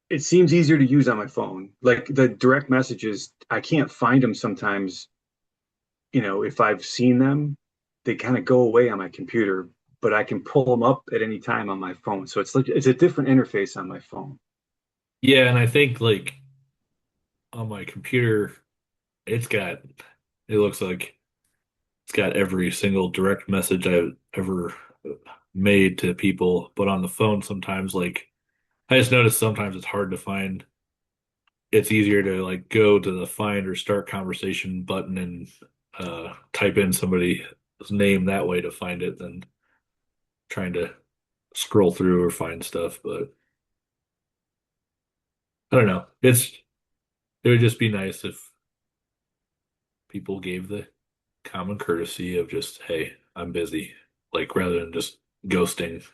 it seems easier to use on my phone. Like the direct messages, I can't find them sometimes. If I've seen them, they kind of go away on my computer, but I can pull them up at any time on my phone. So it's a different interface on my phone. Yeah, and I think like on my computer, it's got. It looks like it's got every single direct message I've ever made to people, but on the phone sometimes like I just noticed sometimes it's hard to find. It's easier to like go to the find or start conversation button and type in somebody's name that way to find it than trying to scroll through or find stuff. But I don't know. It would just be nice if people gave the common courtesy of just, "Hey, I'm busy," like rather than just ghosting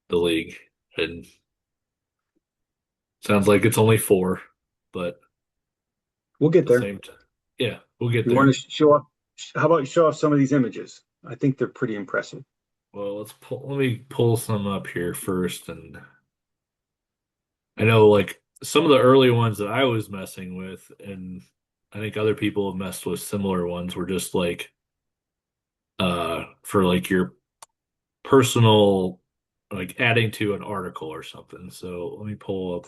the league. And sounds like it's only four, but We'll get at the there. same time, yeah, we'll get You want there. to show off? How about you show off some of these images? I think they're pretty impressive. Well, let me pull some up here first. And I know like some of the early ones that I was messing with, and I think other people have messed with similar ones, were just like for like your personal, like adding to an article or something. So let me pull up.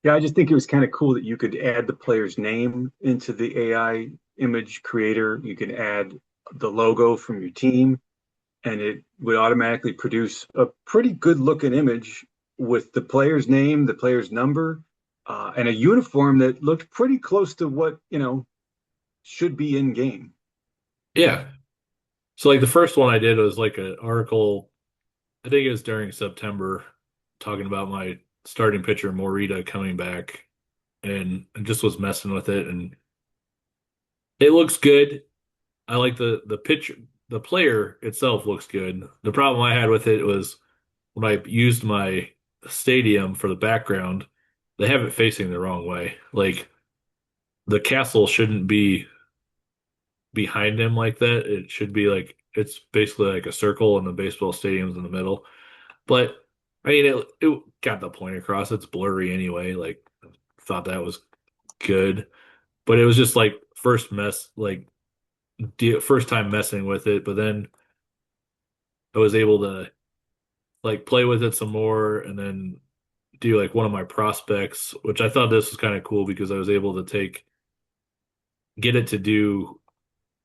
Yeah, I just think it was kind of cool that you could add the player's name into the AI image creator. You could add the logo from your team, and it would automatically produce a pretty good looking image with the player's name, the player's number, and a uniform that looked pretty close to what, should be in game. Yeah. So like the first one I did was like an article, I think it was during September, talking about my starting pitcher Morita coming back, and I just was messing with it, and it looks good. I like the picture. The player itself looks good. The problem I had with it was when I used my stadium for the background, they have it facing the wrong way. Like the castle shouldn't be behind him like that. It should be like it's basically like a circle and the baseball stadium's in the middle. But I mean, it got the point across. It's blurry anyway. Like, thought that was good, but it was just like first time messing with it. But then I was able to like play with it some more, and then do like one of my prospects, which I thought this was kind of cool because I was able to get it to do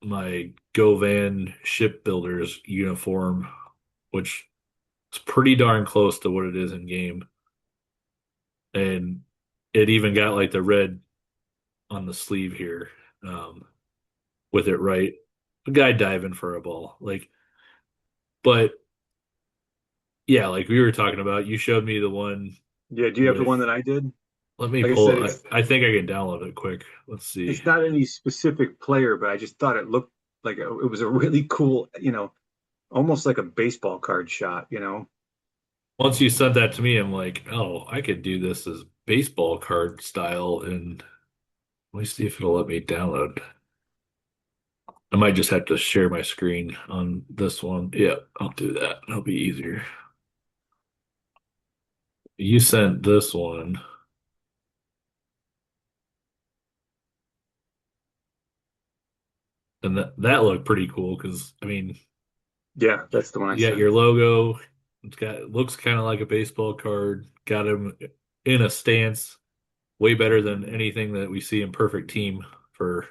my Govan shipbuilders uniform, which is pretty darn close to what it is in game. And it even got like the red on the sleeve here, um, with it right. A guy diving for a ball. But yeah, like we were talking about, you showed me the one Yeah, do you have the with, one that I did? let me Like I said, pull, I think I can download it quick. Let's see. it's not any specific player, but I just thought it looked like it was a really cool, almost like a baseball card shot, Once you sent that to me, I'm like, oh, I could do this as baseball card style. And let me see if it'll let me download. I might just have to share my screen on this one. Yeah, I'll do that. It'll be easier. You sent this one, and that looked pretty cool because I mean, Yeah, that's the one I you got sent. your logo. It looks kind of like a baseball card. Got him in a stance, way better than anything that we see in Perfect Team for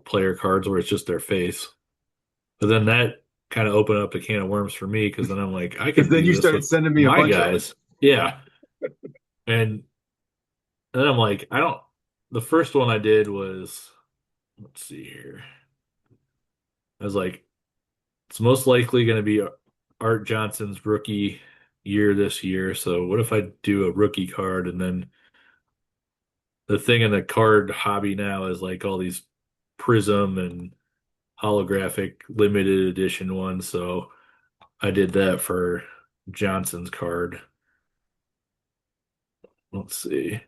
player cards where it's just their face. But then that kind of opened up a can of worms for me because then I'm like, I Because could then do you this started with sending me a my bunch of them. guys. Yeah. And then I'm like, I don't. The first one I did was, let's see here. I was like, it's most likely going to be Art Johnson's rookie year this year. So what if I do a rookie card? And then the thing in the card hobby now is like all these prism and holographic limited edition ones. So I did that for Johnson's card. Let's see.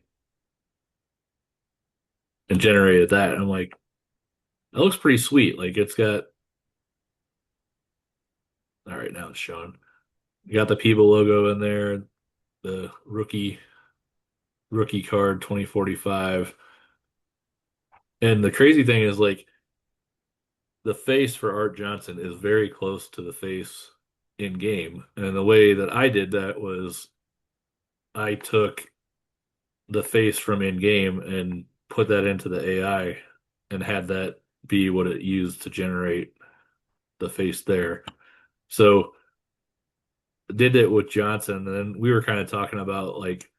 And generated that. I'm like, that looks pretty sweet. Like it's got, all right, now it's showing. You got the PEBA logo in there, the rookie card 2045. And the crazy thing is like the face for Art Johnson is very close to the face in game. And the way that I did that was I took the face from in game and put that into the AI and had that be what it used to generate the face there. So did it with Johnson, and then we were kind of talking about like,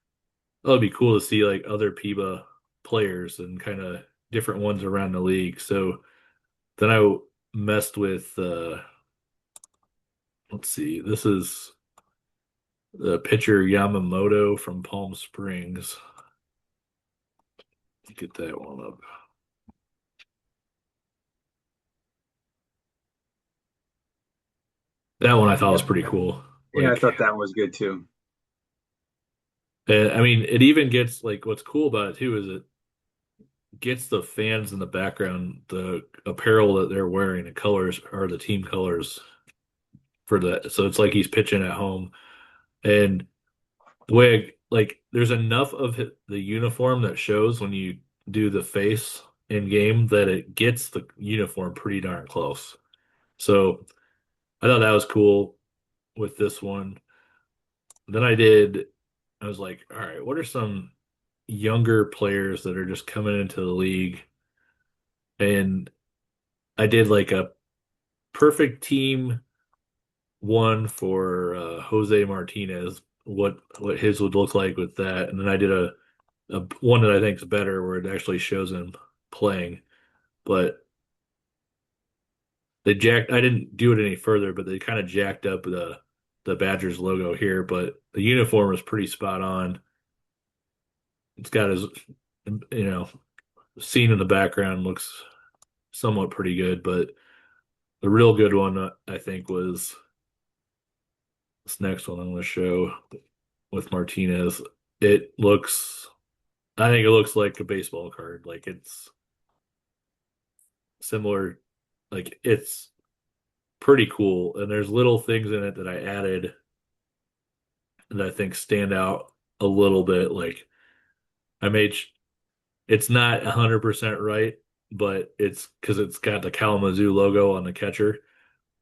oh, it'd be cool to see like other PEBA players and kind of different ones around the league. So then I messed with let's see, this is the pitcher Yamamoto from Palm Springs. Get that one up. That one I thought was Yep. pretty cool. Yeah, I Like, thought that was good too. and I mean, it even gets like what's cool about it too is it gets the fans in the background the apparel that they're wearing. The colors are the team colors for that. So it's like he's pitching at home. And the way like there's enough of the uniform that shows when you do the face in game that it gets the uniform pretty darn close. So I thought that was cool with this one. Then I was like, all right, what are some younger players that are just coming into the league? And I did like a perfect team one for Jose Martinez, what his would look like with that. And then I did a one that I think is better where it actually shows him playing. But I didn't do it any further, but they kind of jacked up the Badgers logo here, but the uniform is pretty spot on. It's got his, scene in the background looks somewhat pretty good, but the real good one I think was this next one I'm going to show with Martinez. It looks, I think it looks like a baseball card. Like similar. Like it's pretty cool, and there's little things in it that I added that I think stand out a little bit. Like I made it's not 100% right, but it's because it's got the Kalamazoo logo on the catcher,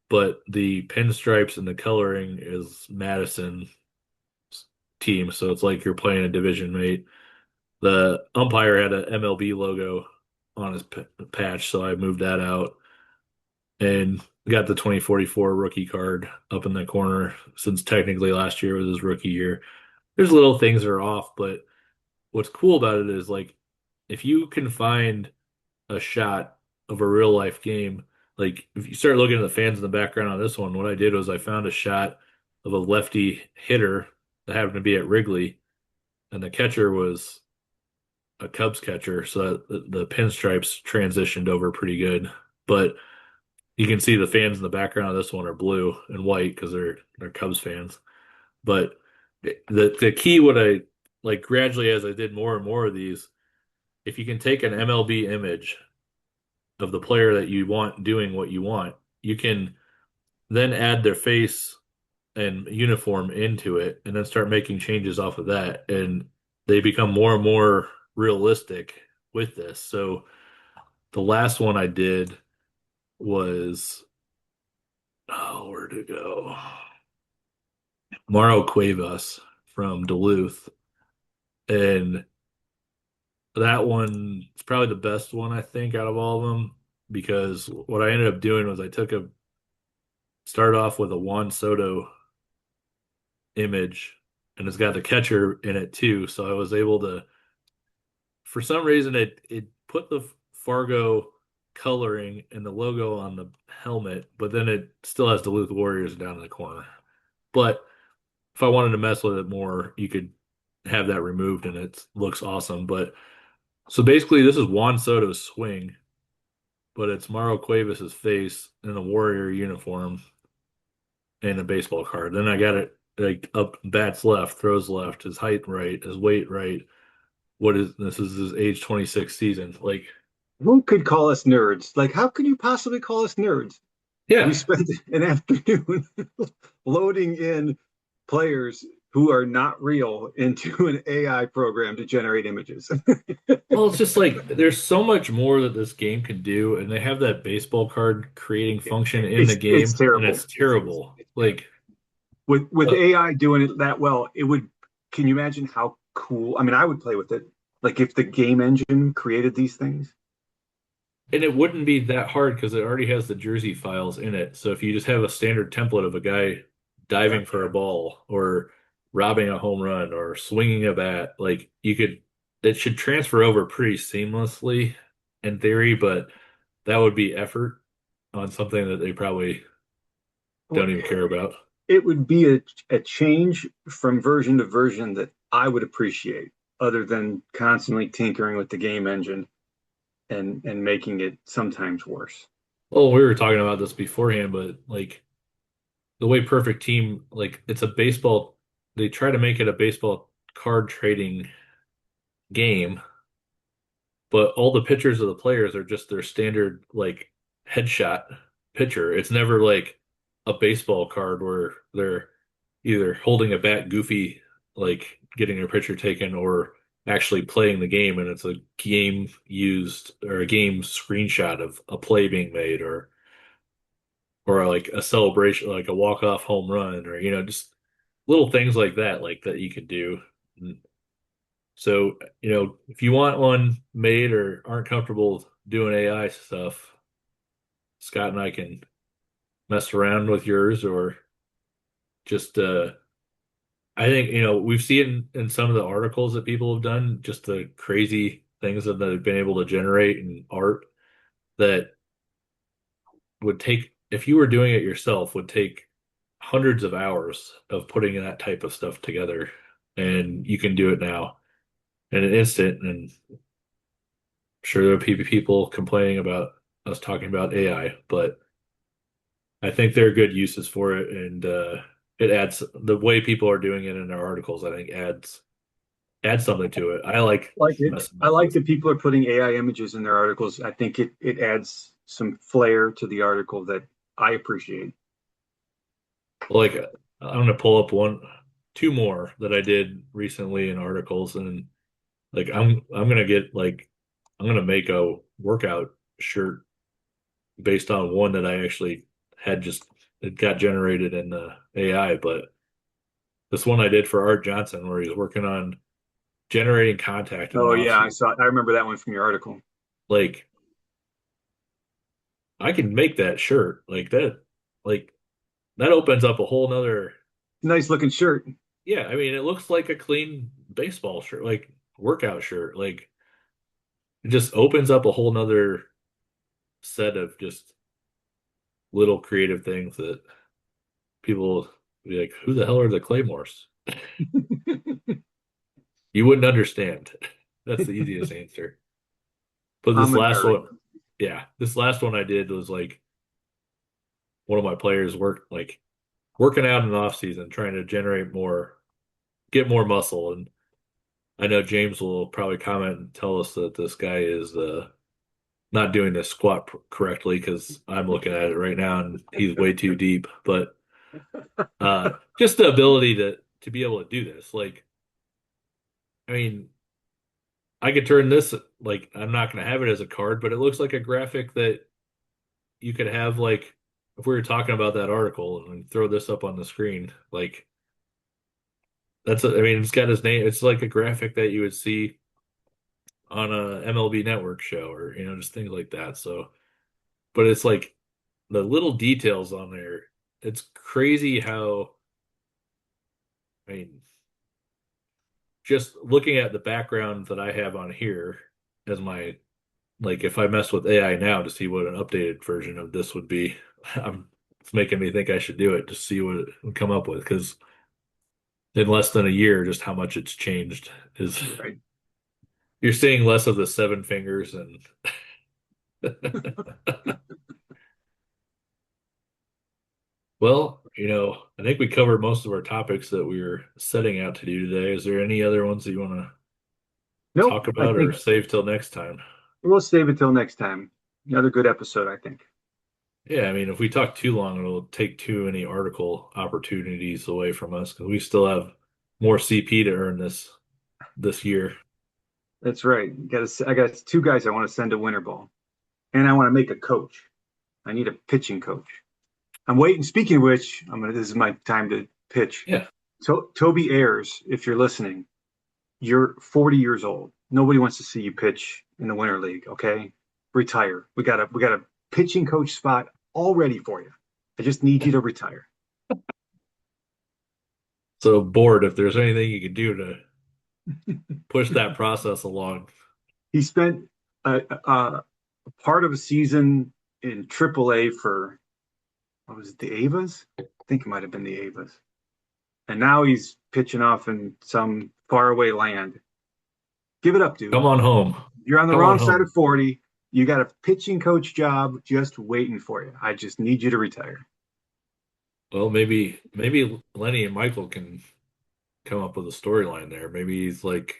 but the pinstripes and the coloring is Madison team, so it's like you're playing a division mate. The umpire had a MLB logo on his patch, so I moved that out and got the 2044 rookie card up in the corner since technically last year was his rookie year. There's little things that are off, but what's cool about it is like if you can find a shot of a real life game, like if you start looking at the fans in the background on this one, what I did was I found a shot of a lefty hitter that happened to be at Wrigley, and the catcher was a Cubs catcher, so the pinstripes transitioned over pretty good. But you can see the fans in the background of this one are blue and white because they're Cubs fans. But the key, what I like gradually as I did more and more of these, if you can take an MLB image of the player that you want doing what you want, you can then add their face and uniform into it and then start making changes off of that. And they become more and more realistic with this. So the last one I did was, oh, where'd it go? Mauro Cuevas from Duluth. And that one is probably the best one, I think, out of all of them, because what I ended up doing was I took a start off with a Juan Soto image and it's got the catcher in it too. So I was able to, for some reason, it put the Fargo coloring and the logo on the helmet, but then it still has Duluth Warriors down in the corner. But if I wanted to mess with it more, you could have that removed and it looks awesome. But so basically, this is Juan Soto's swing, but it's Mauro Cuevas's face in a Warrior uniform and a baseball card. Then I got it like up, bats left, throws left, his height right, his weight right. What is this? Is his age 26 season? Like, Who could call us nerds? Like, how could you possibly call us nerds? We yeah. spent an afternoon loading in players who are not real into an AI program to generate images. Well, it's just like there's so much more that this game can do, and they have that baseball card creating function in the It's game, and terrible. it's terrible. Like, With uh, AI doing it that well, it would. Can you imagine how cool? I mean, I would play with it. Like if the game engine created these things. and it wouldn't be that hard because it already has the jersey files in it. So if you just have a standard template of a guy Yeah. diving for a ball or robbing a home run or swinging a bat, like you could, it should transfer over pretty seamlessly in theory, but that would be effort on something that they probably Well, don't even care about. it would be a change from version to version that I would appreciate, other than constantly tinkering with the game engine and making it sometimes worse. Well, we were talking about this beforehand, but like the way Perfect Team, like it's a baseball, they try to make it a baseball card trading game, but all the pictures of the players are just their standard like headshot picture. It's never like a baseball card where they're either holding a bat goofy, like getting their picture taken, or actually playing the game and it's a game used or a game screenshot of a play being made or like a celebration, like a walk-off home run, or just little things like that you could do. So, if you want one made or aren't comfortable doing AI stuff, Scott and I can mess around with yours or just I think, we've seen in some of the articles that people have done just the crazy things that they've been able to generate in art that would take, if you were doing it yourself, would take hundreds of hours of putting that type of stuff together. And you can do it now in an instant. And I'm sure there'll be people complaining about us talking about AI, but I think there are good uses for it. And it adds the way people are doing it in their articles, I think adds something to it. I like Like it. messing I with like it. that people are putting AI images in their articles. I think it adds some flair to the article that I appreciate. Like I'm gonna pull up two more that I did recently in articles, and like I'm gonna get like I'm gonna make a workout shirt based on one that I actually had just it got generated in the AI, but this one I did for Art Johnson where he's working on generating contact in the Oh off yeah, season. I remember that one from your article. Like I can make that shirt like that opens up a whole nother. Nice looking shirt. Yeah, I mean, it looks like a clean baseball shirt, like workout shirt. Like it just opens up a whole nother set of just little creative things that people be like, who the hell are the Claymores? You wouldn't understand. That's the easiest answer. But this I'm a last nerd. one, yeah, this last one I did was like one of my players working out in the off season, trying to get more muscle. And I know James will probably comment and tell us that this guy is not doing this squat correctly because I'm looking at it right now and he's way too deep. But just the ability to be able to do this, like, I mean, I could turn this like I'm not going to have it as a card, but it looks like a graphic that you could have like if we were talking about that article and throw this up on the screen, like I mean, it's got his name. It's like a graphic that you would see on a MLB Network show or just things like that. So, but it's like the little details on there. It's crazy how I mean, just looking at the background that I have on here as my like if I mess with AI now to see what an updated version of this would be, it's making me think I should do it to see what it would come up with because in less than a year, just how much it's changed is Right. you're seeing less of the seven fingers and well, I think we covered most of our topics that we were setting out to do today. Is there any other ones that you want to Nope. talk I about or think save till next time? we'll save it till next time. Another good episode, I think. Yeah, I mean, if we talk too long, it'll take too many article opportunities away from us because we still have more CP to earn this year. That's right. I got two guys I want to send to winter ball, and I want to make a coach. I need a pitching coach. I'm waiting. Speaking of which, this is my time to pitch. Yeah. Toby Ayers, if you're listening, you're 40 years old. Nobody wants to see you pitch in the winter league. Okay, retire. We got a pitching coach spot all ready for you. I just need you to retire. So bored. If there's anything you can do to push that process along. He spent a part of a season in AAA for what was it, the Avas? I think it might have been the Avas. And now he's pitching off in some faraway land. Give it up, dude. Come on home. You're on the Come wrong on side home. of 40. You got a pitching coach job just waiting for you. I just need you to retire. Well, maybe Lenny and Michael can come up with a storyline there. Maybe he's like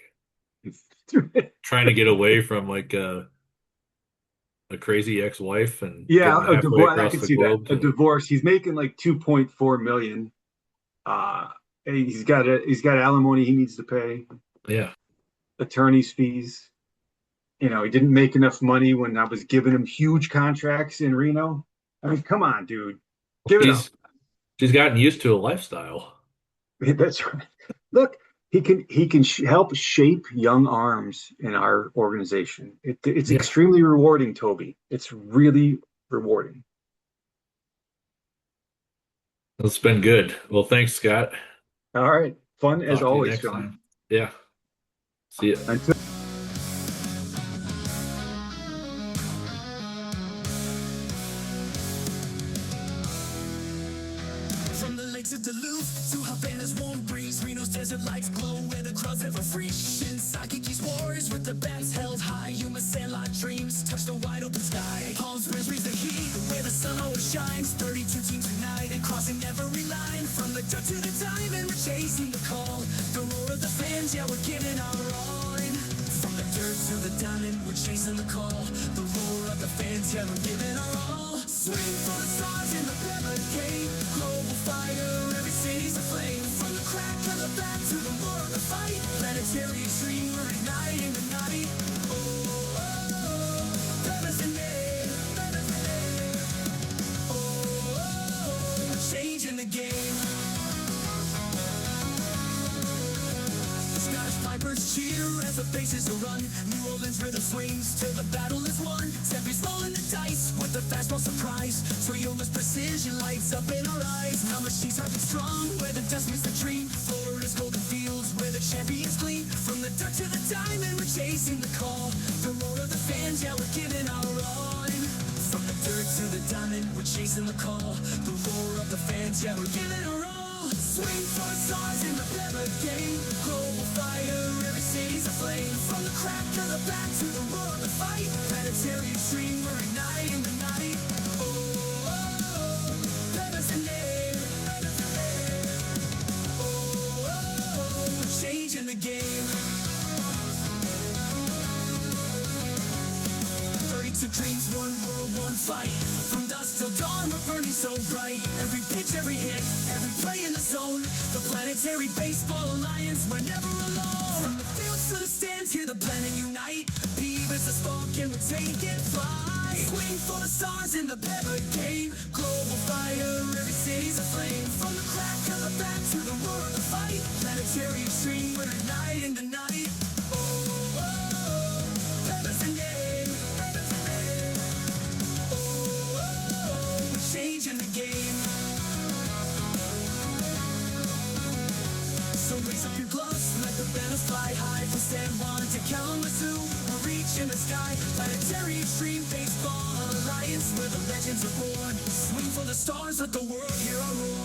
trying to get away from like a crazy ex-wife and Yeah, getting a halfway divorce. I across can the see that. globe A divorce. He's making like 2.4 million. He's got alimony he needs to pay, yeah. attorney's fees. He didn't make enough money when I was giving him huge contracts in Reno. I mean, come on, dude. Give it up. She's gotten used to a lifestyle. That's right. Look, he can help shape young arms in our organization. It's extremely rewarding, Toby. It's really rewarding. It's been good. Well, thanks, Scott. All right. Fun as Talk to you always, next Sean. time. Yeah. See you. Until From the lakes of Duluth to Havana's warm breeze, Reno's desert lights glow where the crowds ever free. Shinsaki's wars with the bats held high. Yuma Sandlot dreams touch the wide open sky. Palm Springs breathes the heat where the sun always shines. 32 teams united, crossing every line. From the dirt to the diamond, we're chasing the call. The roar of the fans, yeah, we're giving our all in. From the dirt to the diamond, we're chasing the call. The roar of the fans, yeah, we're giving our all. Swing for the stars in the PEBA game. Global fire, every city's aflame. From the crack of the bat to the roar of the fight. Planetary extreme, we're igniting the night. Oh, oh, oh, PEBA's the name. PEBA's the name. Oh, oh, oh, we're changing the game. Scottish Pipers cheer as the bases are run. New Orleans rhythm swings till the battle is won. Steffi's rolling the dice with the fastball surprise. Toyota's precision lights up in our eyes. Now machines are strong where the dust meets the dream. Florida's golden fields where the champions gleam. From the dirt to the diamond, we're chasing the call. The roar of the fans, yeah, we're giving our all. From the dirt to the diamond, we're chasing the call. The roar of the fans, yeah, we're giving our all. Swing for the stars in the PEBA game. Global fire, every city's aflame. From the crack of the bat to the roar of the fight. Planetary extreme, we're igniting the night. Oh, oh, oh, PEBA's the name. PEBA's the name. Oh, oh, oh, we're changing the game. 32 dreams, one world, one fight. From dusk till dawn, we're burning so bright. Every pitch, every hit, every play in the zone. The Planetary Baseball Alliance, we're never alone. From the fields to the stands, hear the planet unite. PEBA's the spark and we're taking flight. Swing for the stars in the PEBA game. Global fire, every city's aflame. From the crack of the bat to the roar of the fight. Planetary extreme, we're igniting the night. Oh, oh, oh, PEBA's the name. PEBA's the name. Oh, oh, oh, we're changing the game. So raise up your gloves, let the banners fly high. From San Juan to Kalamazoo, we're reaching the sky. Planetary Extreme Baseball Alliance, where the legends are born. Swing for the stars, let the world hear our roar.